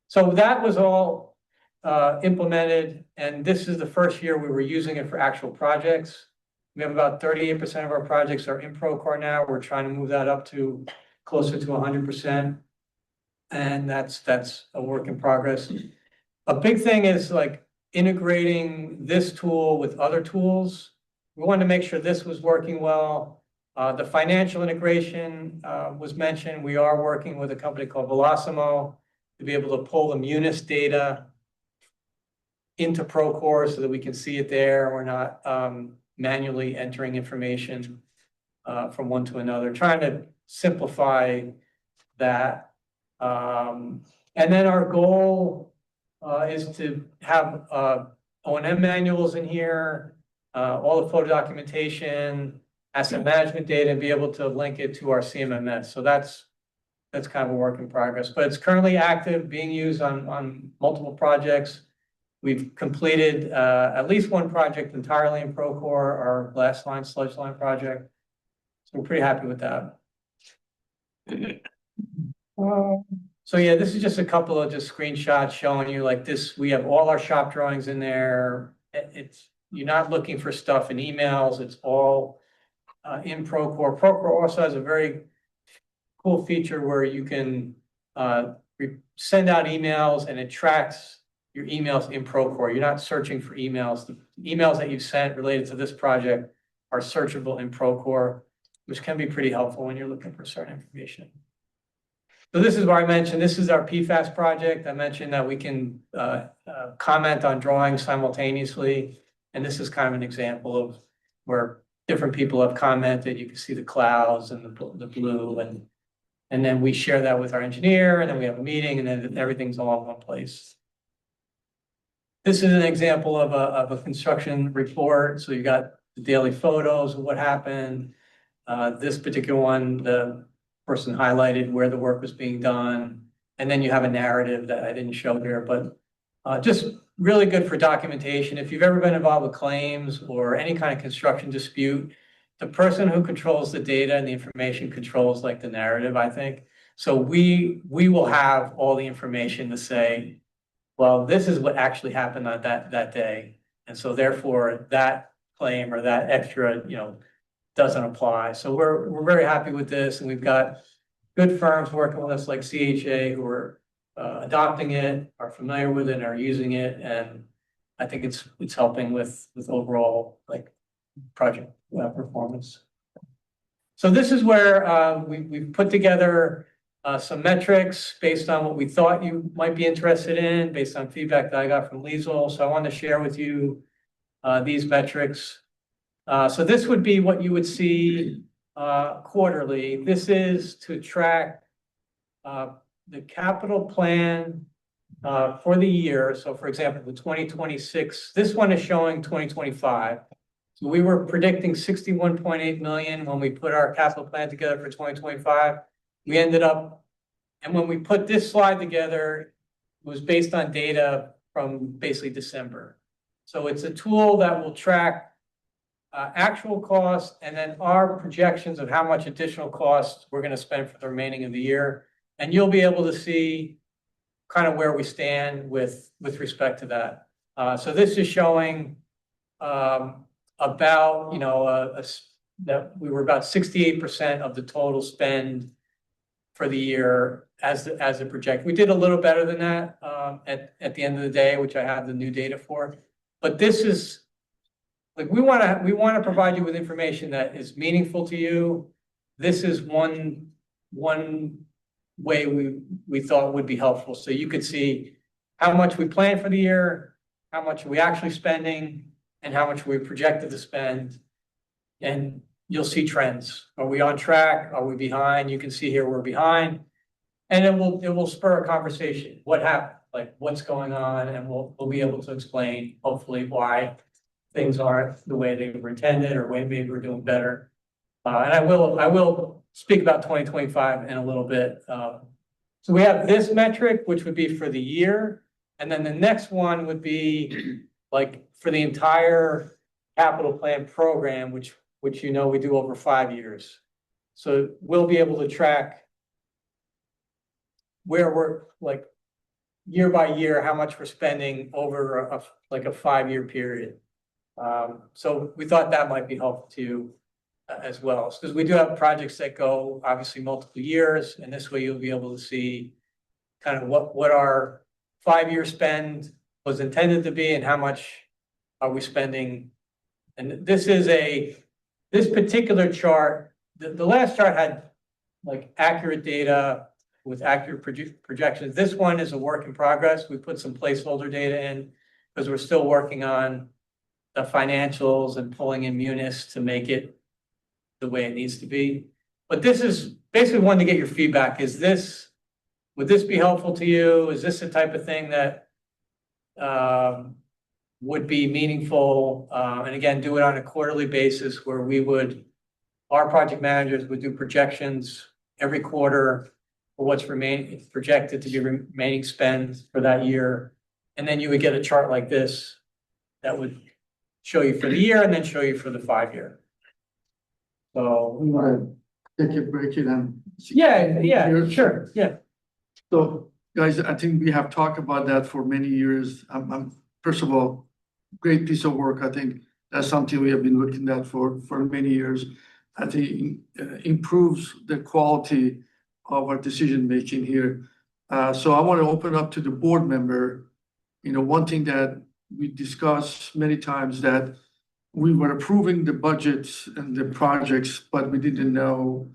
So that was all implemented, and this is the first year we were using it for actual projects. We have about 38% of our projects are in Procore now. We're trying to move that up to closer to 100%. And that's a work in progress. A big thing is like integrating this tool with other tools. We wanted to make sure this was working well. The financial integration was mentioned. We are working with a company called Velocimo to be able to pull the Munis data into Procore so that we can see it there. We're not manually entering information from one to another, trying to simplify that. And then our goal is to have O&M manuals in here, all the photo documentation, asset management data, and be able to link it to our CMMS. So that's kind of a work in progress, but it's currently active, being used on multiple projects. We've completed at least one project entirely in Procore, our glass line, sludge line project. So we're pretty happy with that. So yeah, this is just a couple of screenshots showing you like this. We have all our shop drawings in there. You're not looking for stuff in emails. It's all in Procore. Procore also has a very cool feature where you can send out emails and it tracks your emails in Procore. You're not searching for emails. The emails that you've sent related to this project are searchable in Procore, which can be pretty helpful when you're looking for certain information. So this is where I mentioned, this is our PFAS project. I mentioned that we can comment on drawings simultaneously. And this is kind of an example of where different people have commented. You can see the clouds and the blue, and then we share that with our engineer, and then we have a meeting, and then everything's all in one place. This is an example of a construction report. So you got the daily photos of what happened. This particular one, the person highlighted where the work was being done. And then you have a narrative that I didn't show here, but just really good for documentation. If you've ever been involved with claims or any kind of construction dispute, the person who controls the data and the information controls like the narrative, I think. So we will have all the information to say, well, this is what actually happened on that day. And so therefore that claim or that extra, doesn't apply. So we're very happy with this, and we've got good firms working with us like CHA who are adopting it, are familiar with it, and are using it. And I think it's helping with overall like project performance. So this is where we've put together some metrics based on what we thought you might be interested in, based on feedback that I got from Liesel. So I wanted to share with you these metrics. So this would be what you would see quarterly. This is to track the capital plan for the year. So for example, the 2026, this one is showing 2025. So we were predicting 61.8 million when we put our capital plan together for 2025. We ended up, and when we put this slide together, it was based on data from basically December. So it's a tool that will track actual costs and then our projections of how much additional costs we're going to spend for the remaining of the year. And you'll be able to see kind of where we stand with respect to that. So this is showing about, that we were about 68% of the total spend for the year as a project. We did a little better than that at the end of the day, which I have the new data for. But this is like we want to provide you with information that is meaningful to you. This is one way we thought would be helpful. So you could see how much we planned for the year, how much are we actually spending, and how much we projected to spend. And you'll see trends. Are we on track? Are we behind? You can see here we're behind. And it will spur a conversation. What happened? Like what's going on? And we'll be able to explain hopefully why things aren't the way they were intended or way maybe we're doing better. And I will speak about 2025 in a little bit. So we have this metric, which would be for the year. And then the next one would be like for the entire capital plan program, which we do over 5 years. So we'll be able to track where we're like year by year, how much we're spending over a 5-year period. So we thought that might be helpful to you as well, because we do have projects that go obviously multiple years, and this way you'll be able to see kind of what our 5-year spend was intended to be and how much are we spending. And this particular chart, the last chart had like accurate data with accurate projections. This one is a work in progress. We put some placeholder data in because we're still working on the financials and pulling in Munis to make it the way it needs to be. But this is basically one to get your feedback. Would this be helpful to you? Is this the type of thing that would be meaningful? And again, do it on a quarterly basis where our project managers would do projections every quarter for what's projected to be remaining spend for that year. And then you would get a chart like this that would show you for the year and then show you for the 5-year. So We want to take a break and. Yeah, sure, yeah. So guys, I think we have talked about that for many years. First of all, great piece of work. I think that's something we have been looking at for many years. I think improves the quality of our decision making here. So I want to open up to the board member. One thing that we discussed many times that we were approving the budgets and the projects, but we didn't know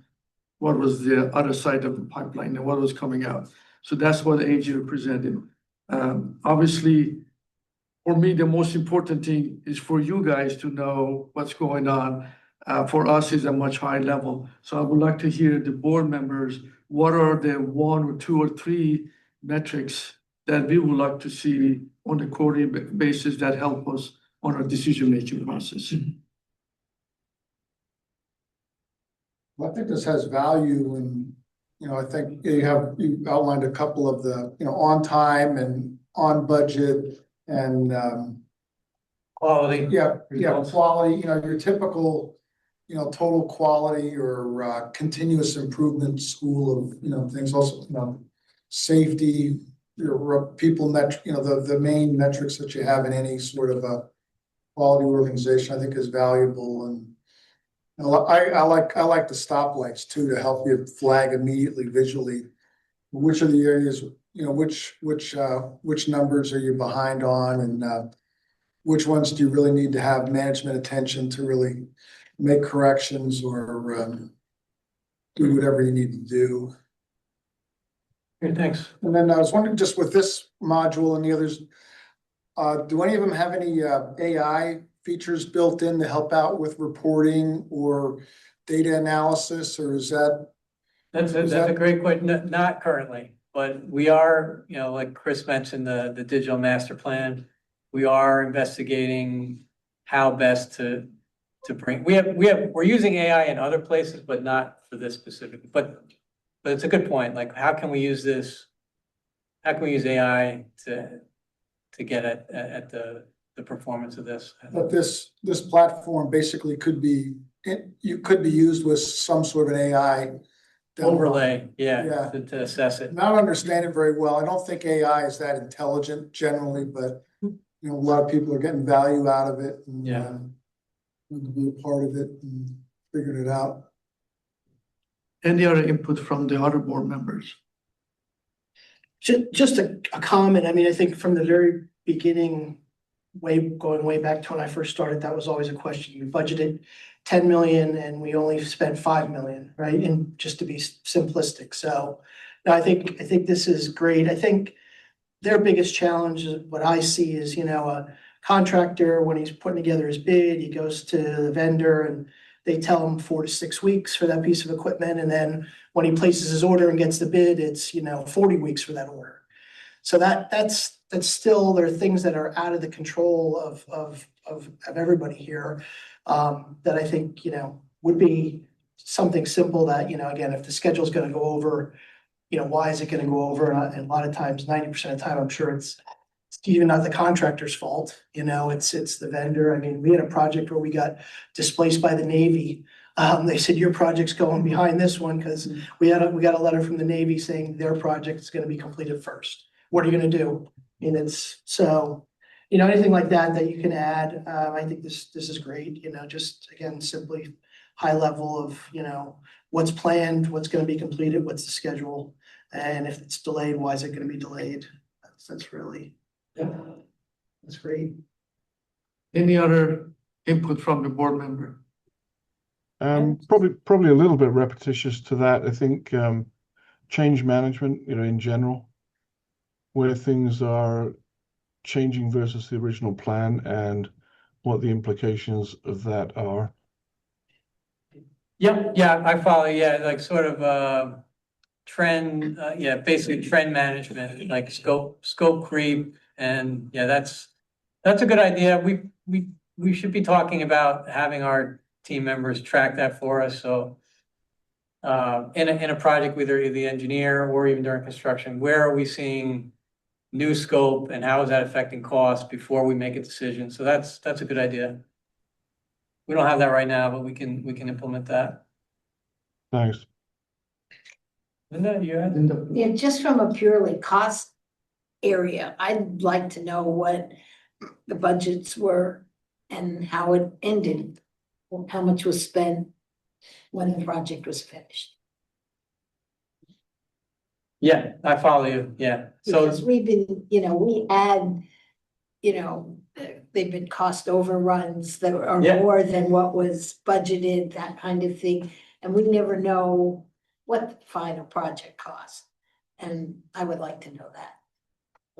what was the other side of the pipeline and what was coming out. So that's what AG represented. Obviously, for me, the most important thing is for you guys to know what's going on. For us is a much higher level. So I would like to hear the board members, what are the 1 or 2 or 3 metrics that we would like to see on a quarterly basis that help us on our decision-making process? Well, I think this has value in I think you outlined a couple of the, on time and on budget and, Quality. yeah, results. quality, your typical, total quality or continuous improvement school of, things also, safety, your people the main metrics that you have in any sort of a quality organization, I think is valuable. And I like the stoplights too, to help you flag immediately visually which are the areas, which numbers are you behind on, and which ones do you really need to have management attention to really make corrections or do whatever you need to do. Good, thanks. And then I was wondering, just with this module and the others, do any of them have any AI features built in to help out with reporting or data analysis, or is that? That's a great question. Not currently, but we are, like Chris mentioned, the digital master plan. We are investigating how best to bring, we're using AI in other places, but not for this specific, but it's a good point. Like, how can we use this? How can we use AI to get at the performance of this? But this platform basically could be used with some sort of an AI overlay, Yeah. to assess it. Not understand it very well. I don't think AI is that intelligent generally, but a lot of people are getting value out of it and need to be a part of it and figuring it out. Any other input from the other board members? Just a comment. I mean, I think from the very beginning, going way back to when I first started, that was always a question. You budgeted 10 million and we only spent 5 million, right? And just to be simplistic. So no, I think this is great. I think their biggest challenge is what I see is, a contractor, when he's putting together his bid, he goes to the vendor and they tell him 4 to 6 weeks for that piece of equipment. And then when he places his order and gets the bid, it's, 40 weeks for that order. So that's still, there are things that are out of the control of everybody here. That I think, would be something simple that, again, if the schedule is going to go over, why is it going to go over? And a lot of times, 90% of the time, I'm sure it's even not the contractor's fault, it's the vendor. I mean, we had a project where we got displaced by the Navy. They said, your project's going behind this one because we got a letter from the Navy saying their project is going to be completed first. What are you going to do? And it's so, anything like that you can add. I think this is great, just again, simply high level of, what's planned, what's going to be completed, what's the schedule, and if it's delayed, why is it going to be delayed? That's really, that's great. Any other input from the board member? Probably a little bit repetitious to that. I think change management, in general, where things are changing versus the original plan and what the implications of that are. Yeah, I follow. Yeah, like sort of trend. Basically trend management, like scope creep, and that's a good idea. We should be talking about having our team members track that for us. So in a project, whether the engineer or even during construction, where are we seeing new scope and how is that affecting cost before we make a decision? So that's a good idea. We don't have that right now, but we can implement that. Thanks. Linda, you had? Yeah, just from a purely cost area, I'd like to know what the budgets were and how it ended, how much was spent when the project was finished. Yeah, I follow you. Yeah. So Because we've been, we add, they've been cost overruns that are more than what was budgeted, that kind of thing. And we never know what the final project cost. And I would like to know that.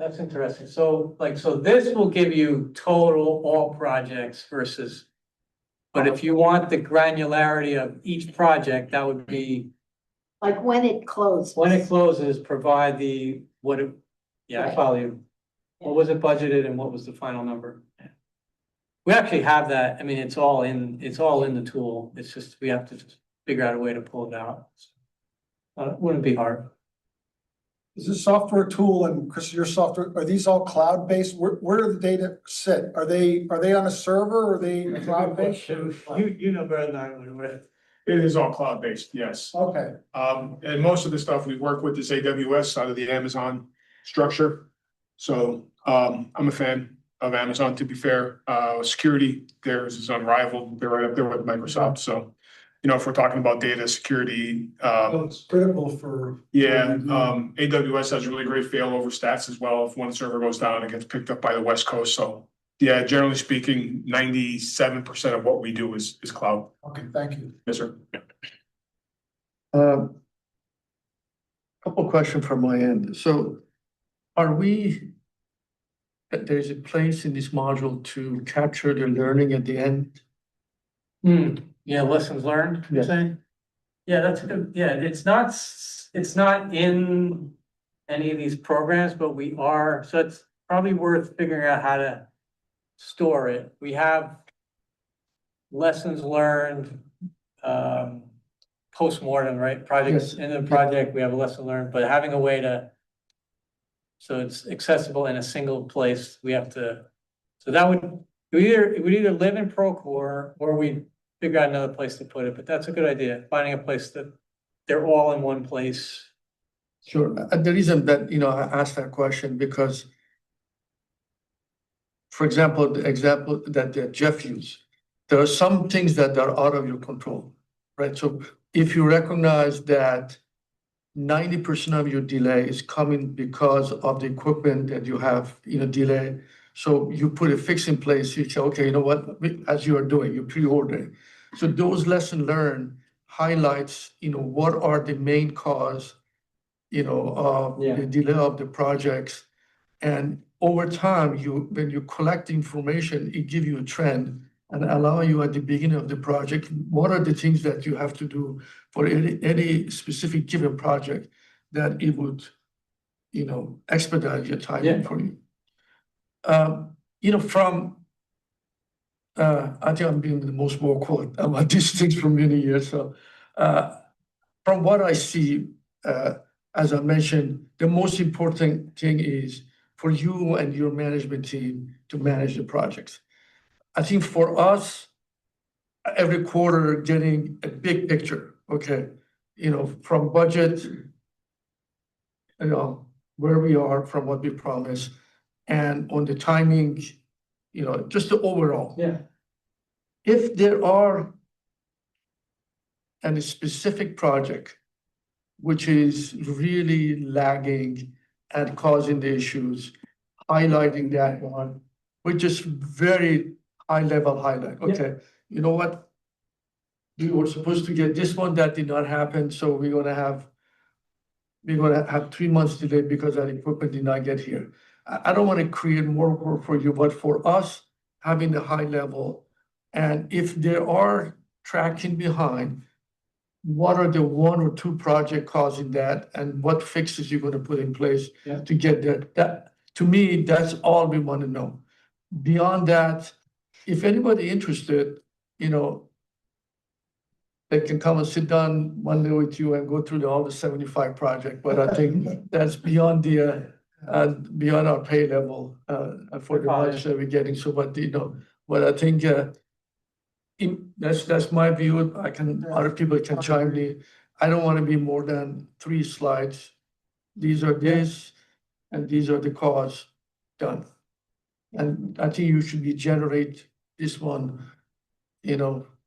that's interesting. So this will give you total all projects versus, but if you want the granularity of each project, that would be like when it closes. when it closes, provide I Right. follow you. What was it budgeted and what was the final number? We actually have that. I mean, it's all in the tool. It's just, we have to just figure out a way to pull it out. It wouldn't be hard. Is this software tool and Chris, your software, are these all cloud-based? Where do the data sit? Are they on a server or are they cloud-based? You know better than I would. It is all cloud-based, yes. Okay, And most of the stuff we work with is AWS out of the Amazon structure. So, I'm a fan of Amazon, to be fair. Security, theirs is unrivaled. They're right up there with Microsoft. So, if we're talking about data security, well, it's critical for. yeah, AWS has really great failover stats as well. If one server goes down, it gets picked up by the West Coast. So, yeah, generally speaking, 97% of what we do is cloud. Okay, thank you. Yes, sir. Couple questions from my end. So there's a place in this module to capture the learning at the end? Yeah, lessons learned, you're Yes. saying? Yeah, that's a good, yeah, it's not in any of these programs, but we are, so it's probably worth figuring out how to store it. We have lessons learned, postmortem, right? Projects Yes. in the project, we have a lesson learned, but having a way to, so it's accessible in a single place, we have to, so that would, it would either live in Procore or we figure out another place to put it, but that's a good idea, finding a place that they're all in one place. Sure. The reason that, I asked that question because, for example, the example that Jeff used, there are some things that are out of your control, right? So if you recognize that 90% of your delay is coming because of the equipment that you have, delay. So you put a fix in place, you say, okay, you know what, as you are doing, you're pre-ordering. So those lessons learned highlights, what are the main cause, of the delay of the projects. And over time, when you collect information, it gives you a trend and allow you at the beginning of the project, what are the things that you have to do for any specific given project that it would, expedite your timing for you. I think I'm being the most vocal about these things for many years. So from what I see, as I mentioned, the most important thing is for you and your management team to manage the projects. I think for us, every quarter getting a big picture, okay, from budget, where we are from what we promised, and on the timing, just the overall. Yeah. If there are any specific project which is really lagging and causing the issues, highlighting that one, with just very high level highlight, okay, you know what? We were supposed to get this one, that did not happen, so we're gonna have 3 months delay because that equipment did not get here. I don't wanna create more work for you, but for us, having the high level, and if there are tracking behind, what are the 1 or 2 project causing that, and what fixes you're gonna put in place to get there? That, to me, that's all we wanna know. Beyond that, if anybody interested, they can come and sit down one day with you and go through all the 75 projects, but I think that's beyond beyond our pay level, for the much that we're getting, so, but I think, that's my view. Other people can chime in. I don't wanna be more than 3 slides. These are this, and these are the cause, done. And I think you should generate this one,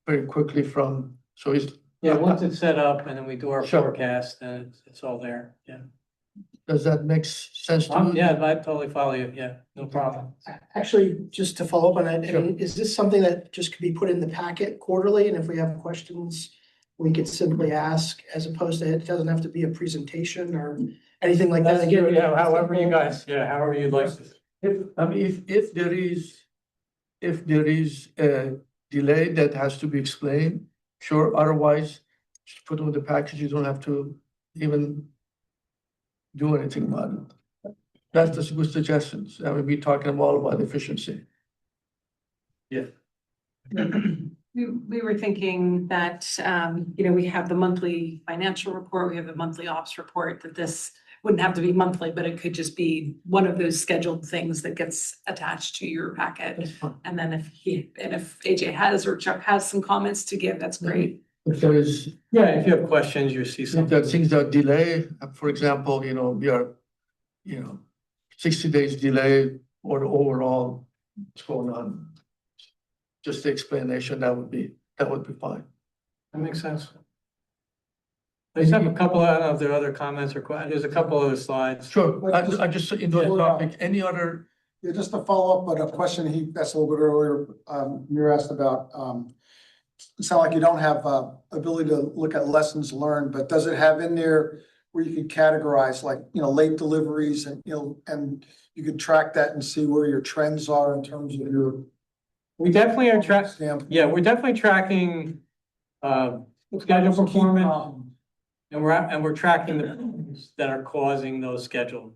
very quickly from, so it's. Yeah, once it's set up and then we do our Sure. forecast, then it's all there, yeah. Does that make sense to you? Yeah, I totally follow you, yeah, no problem. Actually, just to follow up on that, I Sure. mean, is this something that just could be put in the packet quarterly, and if we have questions, we could simply ask, as opposed to, it doesn't have to be a presentation or anything like that? Again, However you guys, however you'd like. If there is a delay that has to be explained, sure, otherwise, just put on the package, you don't have to even do anything about it. That's just good suggestions. I mean, we're talking all about efficiency. Yeah. We were thinking that, we have the monthly financial report, we have the monthly ops report, that this wouldn't have to be monthly, but it could just be one of those scheduled things that gets attached to your packet. That's fine. And then if AJ has or Chuck has some comments to give, that's great. If there is, Yeah, if you have questions, you see if there are something. things that delay, for example, we are, 60 days delay or overall, what's going on? Just the explanation, that would be fine. That makes sense. I just have a couple, I don't know if there are other comments or questions. There's a couple other slides. Sure, I just, in the topic, any other, Yeah, just to follow up on a question he asked a little bit earlier, Amir asked about, it sounded like you don't have, ability to look at lessons learned, but does it have in there where you could categorize like, late deliveries and, and you could track that and see where your trends are in terms of your We definitely are tracking, standpoint? yeah, we're definitely tracking, schedule performance. And we're tracking the things that are causing those scheduled.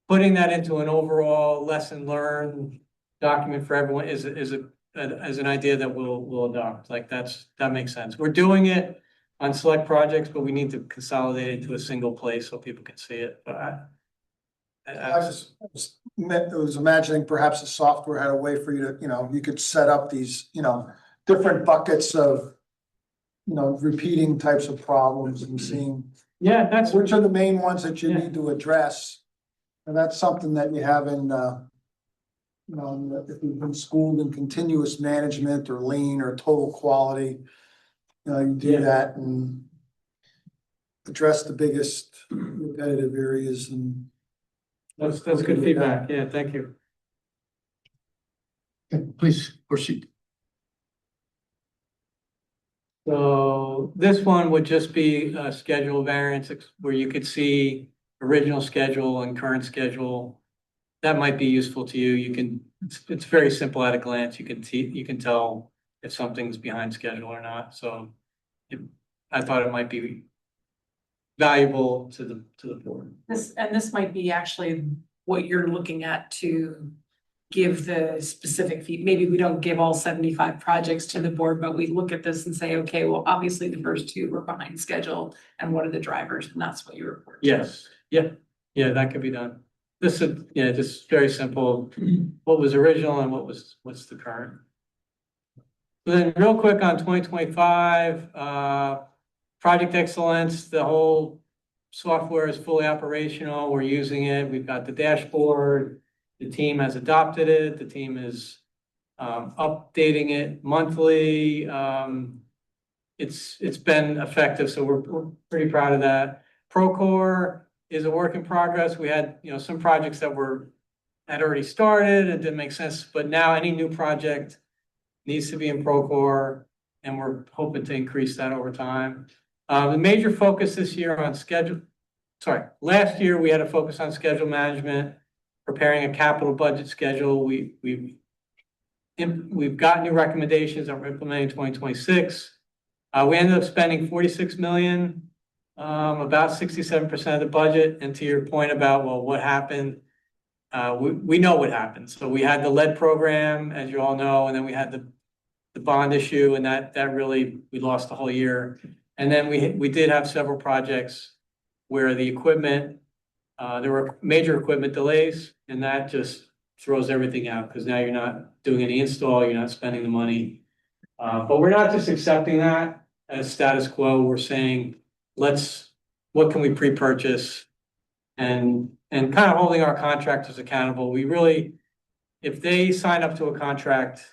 Putting that into an overall lesson learned document for everyone is an idea that we'll adopt. Like that makes sense. We're doing it on select projects, but we need to consolidate it to a single place so people can see it. But I was imagining perhaps the software had a way for you to, you could set up these, different buckets of, repeating types of problems and seeing yeah, that's which are the main ones that you Yeah. need to address. And that's something that you have in, if you've been schooled in continuous management or lean or total quality, you do Yeah. that and address the biggest repetitive areas and. that's good feedback. Yeah, thank you. please proceed. So this one would just be a schedule variance where you could see original schedule and current schedule. That might be useful to you. It's very simple at a glance. You can tell if something's behind schedule or not. So I thought it might be valuable to the board. This might be actually what you're looking at to give the specific fee. Maybe we don't give all 75 projects to the board, but we look at this and say, okay, well, obviously the first two were behind schedule and what are the drivers? And that's what you report. Yes, yeah, that could be done. This is, just very simple. What was original and what's the current. So then real quick on 2025, Project Excellence, the whole software is fully operational. We're using it. We've got the dashboard. The team has adopted it. The team is updating it monthly. It's been effective, so we're pretty proud of that. Procore is a work in progress. We had some projects that had already started and didn't make sense, but now any new project needs to be in Procore, and we're hoping to increase that over time. The major focus this year on last year we had a focus on schedule management, preparing a capital budget schedule. We've got new recommendations that we're implementing 2026. We ended up spending 46 million, about 67% of the budget. And to your point about, well, what happened? We know what happened. So we had the lead program, as you all know, and then we had the bond issue, and that really, we lost the whole year. And then we did have several projects where the equipment, there were major equipment delays, and that just throws everything out because now you're not doing any install, you're not spending the money. But we're not just accepting that as status quo. We're saying, what can we pre-purchase and kind of holding our contractors accountable. We really, if they sign up to a contract,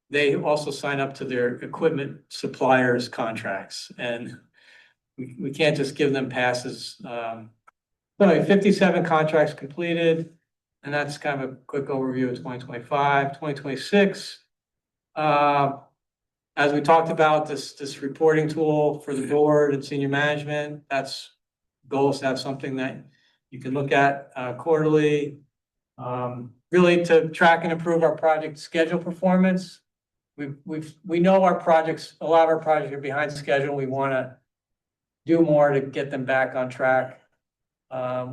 they also sign up to their equipment suppliers contracts, and we can't just give them passes. So 57 contracts completed, and that's kind of a quick overview of 2025. 2026, as we talked about, this reporting tool for the board and senior management, that's goal is to have something that you can look at quarterly, really to track and improve our project schedule performance. We know a lot of our projects are behind schedule. We want to do more to get them back on track.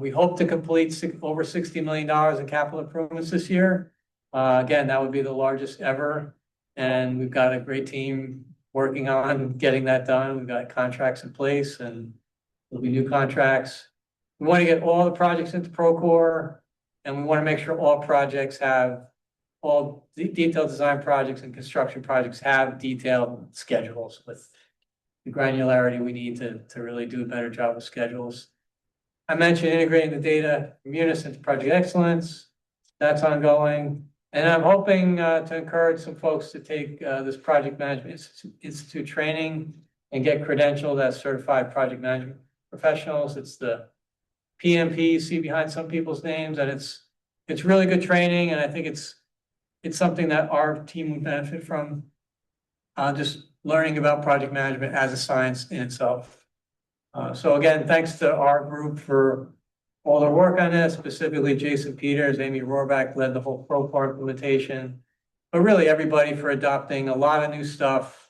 We hope to complete over $60 million in capital improvements this year. Again, that would be the largest ever. And we've got a great team working on getting that done. We've got contracts in place and there'll be new contracts. We want to get all the projects into Procore, and we want to make sure all projects have, all detailed design projects and construction projects have detailed schedules with the granularity we need to really do a better job with schedules. I mentioned integrating the data from Munis into Project Excellence. That's ongoing. And I'm hoping to encourage some folks to take this Project Management Institute training and get credentialed as certified project management professionals. It's the PMP, see behind some people's names, and it's really good training, and I think it's something that our team would benefit from. Just learning about project management as a science in itself. So again, thanks to our group for all their work on this, specifically Jason Peters, Amy Rohrbach led the whole Procore implementation, but really everybody for adopting a lot of new stuff.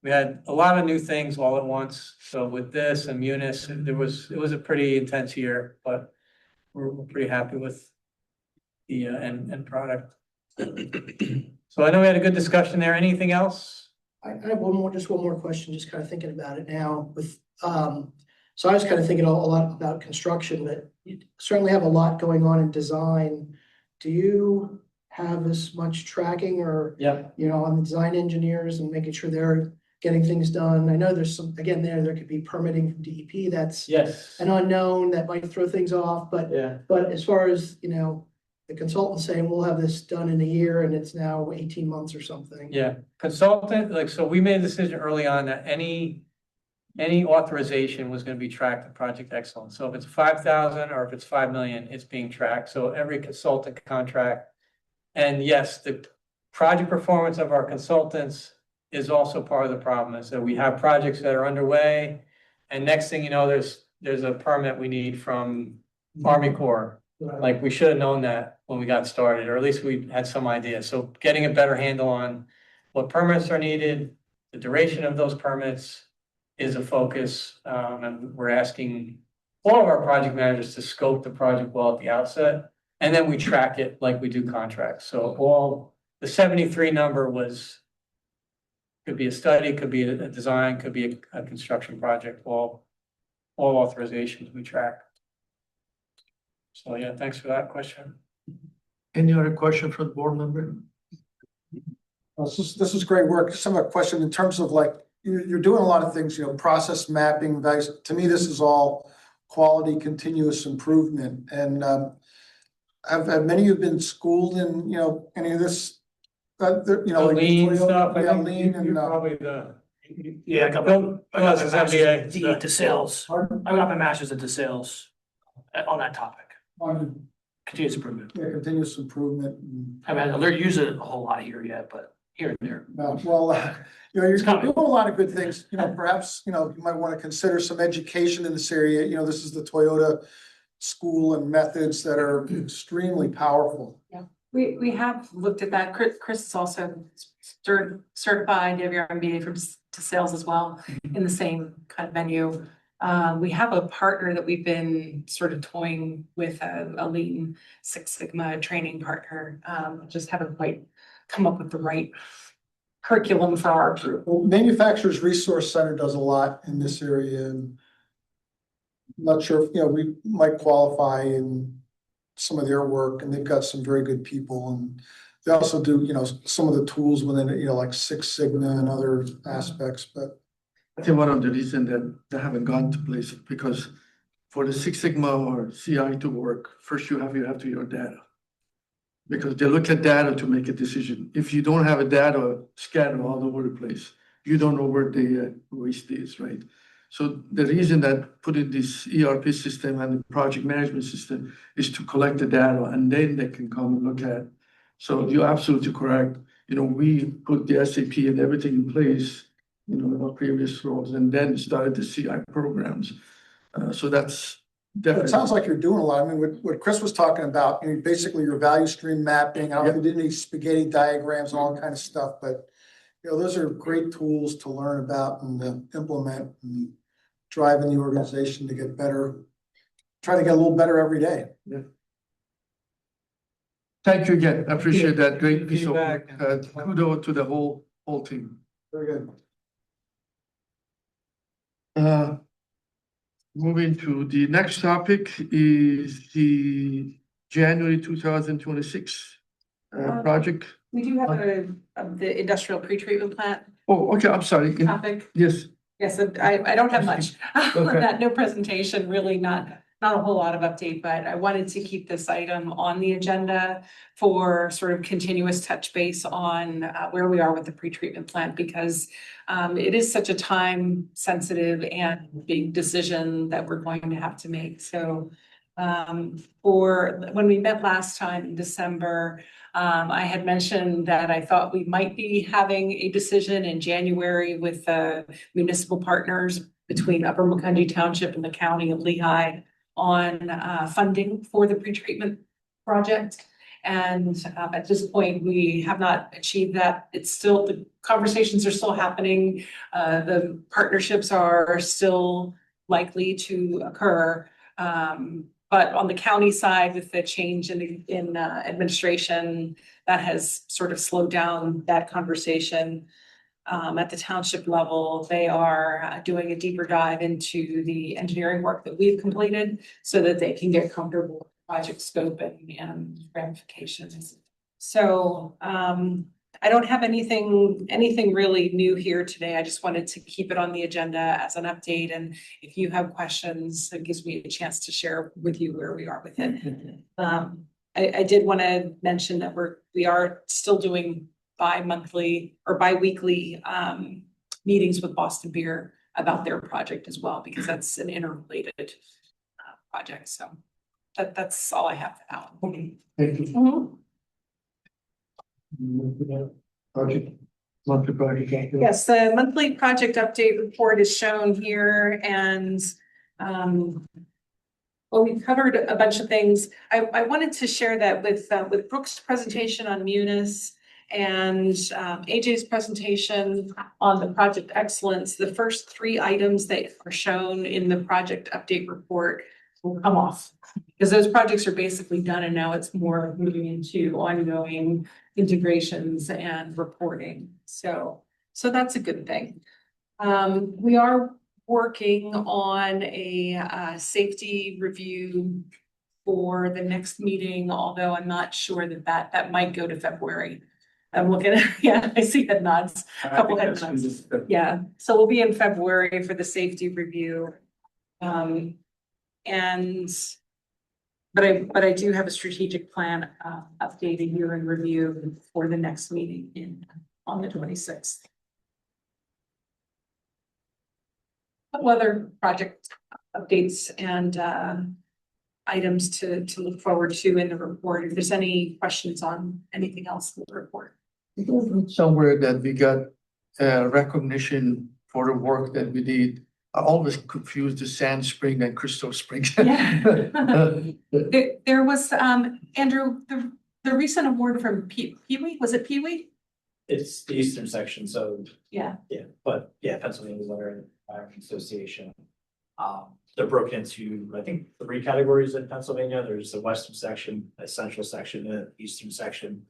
We had a lot of new things all at once. So with this and Munis, it was a pretty intense year, but we're pretty happy with the end product. So I know we had a good discussion there. Anything else? I have one more question, just kind of thinking about it now with, so I was kind of thinking a lot about construction, but you certainly have a lot going on in design. Do you have as much tracking or, Yeah. you know, on the design engineers and making sure they're getting things done? I know there's some, again, there could be permitting from DEP that's Yes. an unknown that might throw things off, but as far as, you know, the consultant saying we'll have this done in a year and it's now 18 months or something. Yeah, consultant, like, so we made a decision early on that any authorization was gonna be tracked to Project Excellence. So if it's 5,000 or if it's 5 million, it's being tracked. So every consultant contract. And yes, the project performance of our consultants is also part of the problem, is that we have projects that are underway. And next thing you know, there's a permit we need from Army Corps. Like, we should have known that when we got started, or at least we had some idea. So getting a better handle on what permits are needed, the duration of those permits is a focus. And we're asking all of our project managers to scope the project well at the outset. And then we track it like we do contracts. So all the 73 number could be a study, could be a design, could be a construction project, all authorizations we track. So yeah, thanks for that question. Any other question from the board member? This is great work. Just have a question in terms of like, you're doing a lot of things, you know, process mapping, values. To me, this is all quality, continuous improvement. And have many of you been schooled in, you know, any of this? You know, like Lean Toyota, stuff, I yeah, think lean you're and probably the. Yeah, I got my master's in DE to sales. Pardon? I got my master's into sales on that topic, on, continuous improvement. yeah, continuous improvement. I mean, I don't use it a whole lot here yet, but here and there. Well, you know, you're It's coming. doing a lot of good things, you know, perhaps, you know, you might want to consider some education in this area. You know, this is the Toyota school and methods that are extremely powerful. We have looked at that. Chris is also certified, you have your MBA from to sales as well in the same kind of venue. We have a partner that we've been sort of toying with, a Lean Six Sigma training partner. Just haven't quite come up with the right curriculum for our group. Well, Manufacturers Resource Center does a lot in this area. And I'm not sure if, you know, we might qualify in some of their work, and they've got some very good people. And they also do, you know, some of the tools within it, you know, like Six Sigma and other aspects, but. I think one of the reasons that they haven't gone to places because for the Six Sigma or CI to work, first you have to your data. Because they look at data to make a decision. If you don't have a data scattered all over the place, you don't know where the waste is, right? So the reason that putting this ERP system and the project management system is to collect the data and then they can come and look at. So you're absolutely correct. You know, we put the SAP and everything in place, you know, in our previous roles, and then started the CI programs. So that's definitely. It sounds like you're doing a lot. I mean, what Chris was talking about, you know, basically your value stream mapping. I don't know if you did any spaghetti diagrams and all that kind of stuff, but you know, those are great tools to learn about and to implement and drive in the organization to get better, try to get a little better every day. Yeah. Thank you again. I appreciate that. Great piece of Feedback. kudos to the whole team. Very good. Moving to the next topic is the January 2026 project. We do have the industrial pretreatment plant Oh, okay, I'm sorry. topic. Yes, Yes, I don't have much on Okay. that, no presentation, really not a whole lot of update, but I wanted to keep this item on the agenda for sort of continuous touch base on where we are with the pretreatment plant, because it is such a time sensitive and big decision that we're going to have to make. So for when we met last time in December, I had mentioned that I thought we might be having a decision in January with the municipal partners between Upper Macungie Township and the County of Lehigh on funding for the pretreatment project. And at this point, we have not achieved that. It's still, the conversations are still happening. The partnerships are still likely to occur. But on the county side, with the change in administration, that has sort of slowed down that conversation. At the township level, they are doing a deeper dive into the engineering work that we've completed so that they can get comfortable with project scope and ramifications. So I don't have anything really new here today. I just wanted to keep it on the agenda as an update. And if you have questions, it gives me a chance to share with you where we are with it. I did want to mention that we are still doing bi-monthly or bi-weekly meetings with Boston Beer about their project as well, because that's an interrelated project. So that's all I have for now. okay, thank you. Project, monthly project. Yes, the monthly project update report is shown here, and well, we've covered a bunch of things. I wanted to share that with Brooke's presentation on Munis and AJ's presentation on the project excellence. The first three items that are shown in the project update report will come off, because those projects are basically done, and now it's more moving into ongoing integrations and reporting. So that's a good thing. We are working on a safety review for the next meeting, although I'm not sure that might go to February. I'm looking at, yeah, I see head nods, a couple head nods. Yeah, so we'll be in February for the safety review. But I do have a strategic plan updated here in review for the next meeting on the 26th. Couple other project updates and items to look forward to in the report. If there's any questions on anything else in the report. Somewhere that we got recognition for the work that we did. I always confuse the Sand Spring and Crystal Spring. Yeah. There was, Andrew, the recent award from Pee-wee, was it Pee-wee? It's the eastern section, so Yeah. but Pennsylvania's Water Environment Association. They're broken into, I think, 3 categories in Pennsylvania. There's the western section, a central section, and the eastern section.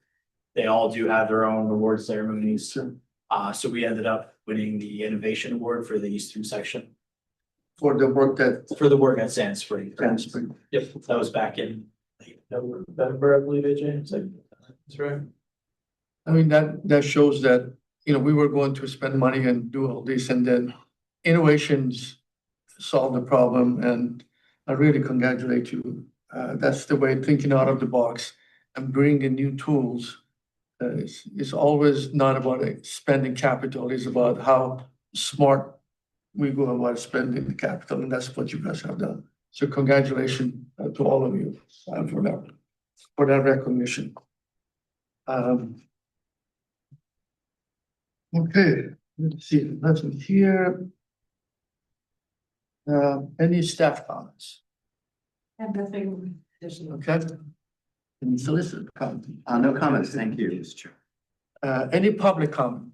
They all do have their own award ceremonies. So we ended up winning the innovation award for the eastern section. For the work at Sand Spring. Sand Spring. Yep, that was back in late November, I believe, AJ. That's right. I mean, that shows that, we were going to spend money and do all this, and then innovations solve the problem, and I really congratulate you. That's the way, thinking out of the box and bringing new tools. It's always not about spending capital, it's about how smart we go about spending the capital, and that's what you guys have done. So congratulations to all of you for that recognition. Okay, let's see, nothing here. Any staff comments? And nothing additional. Okay. Any solicitor comment? No comments, thank you. Any public comment?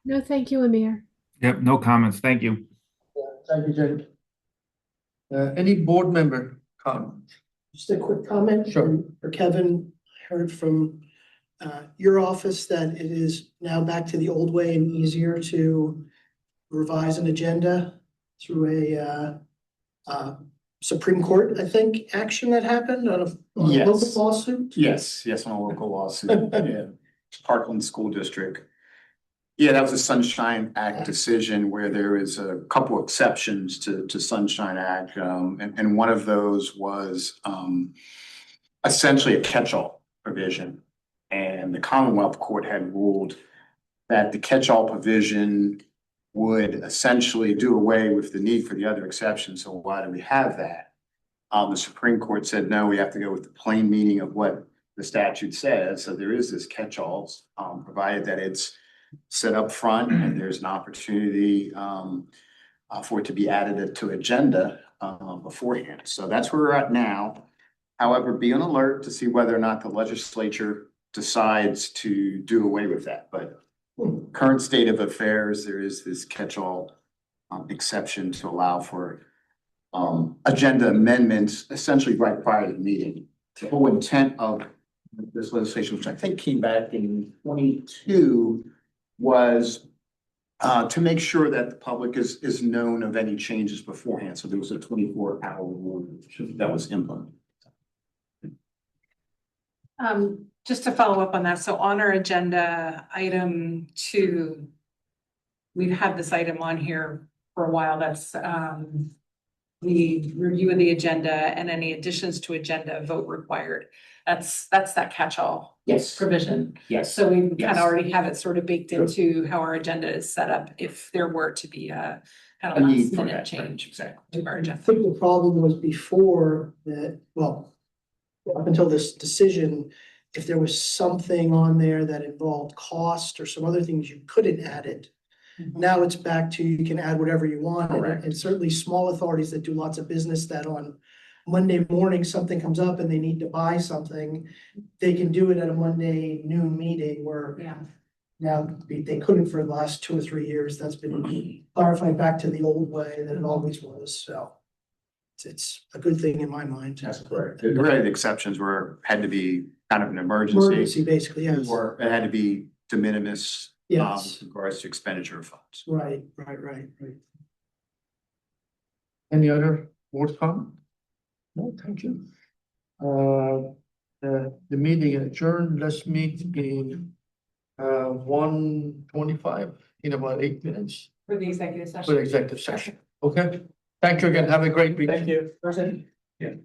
No, thank you, Amir. Yep, no comments. Thank you. Thank you, Jen. Any board member comment? Just a quick comment Sure. for Kevin. heard from your office that it is now back to the old way and easier to revise an agenda through a Supreme Court, I think, action that happened on a local Yes. lawsuit? Yes, on a local lawsuit, yeah, Parkland School District. Yeah, that was a Sunshine Act decision where there is a couple exceptions to Sunshine Act. And one of those was essentially a catch-all provision. And the Commonwealth Court had ruled that the catch-all provision would essentially do away with the need for the other exceptions. So why do we have that? The Supreme Court said, no, we have to go with the plain meaning of what the statute says. So there is this catch-alls, provided that it's set up front and there's an opportunity for it to be added to agenda beforehand. So that's where we're at now. However, be on alert to see whether or not the legislature decides to do away with that. But current state of affairs, there is this catch-all exception to allow for agenda amendments essentially right prior to the meeting. The whole intent of this legislation, which I think came back in 22, was to make sure that the public is known of any changes beforehand. So there was a 24-hour rule that was implemented. Just to follow up on that, so on our agenda, item 2, we've had this item on here for a while. That's the review of the agenda and any additions to agenda vote required. That's that catch-all provision. Yes. So we kind Yes. of already have it sort of baked into how our agenda is set up if there were to be a kind A of need last for minute that, change exactly. to our I agenda. think the problem was before that, well, up until this decision, if there was something on there that involved cost or some other things, you couldn't add it. Now it's back to you can add whatever you want. And certainly small authorities that do lots of business that on Monday morning, something comes up and they need to buy something, they can do it at a Monday noon meeting where Yeah. now they couldn't for the last 2 or 3 years. That's been clarified back to the old way that it always was. So it's a good thing in my mind. That's correct. The really the exceptions had to be kind of an emergency. Emergency, basically, yes. Or it had to be de minimis Yes. with regards to expenditure of funds. Right. Any other board comment? No, thank you. The meeting adjourned. Let's meet in 1:25 in about 8 minutes For the executive for the session. executive session. Okay? Thank you again. Have a great weekend. Thank you. Yeah.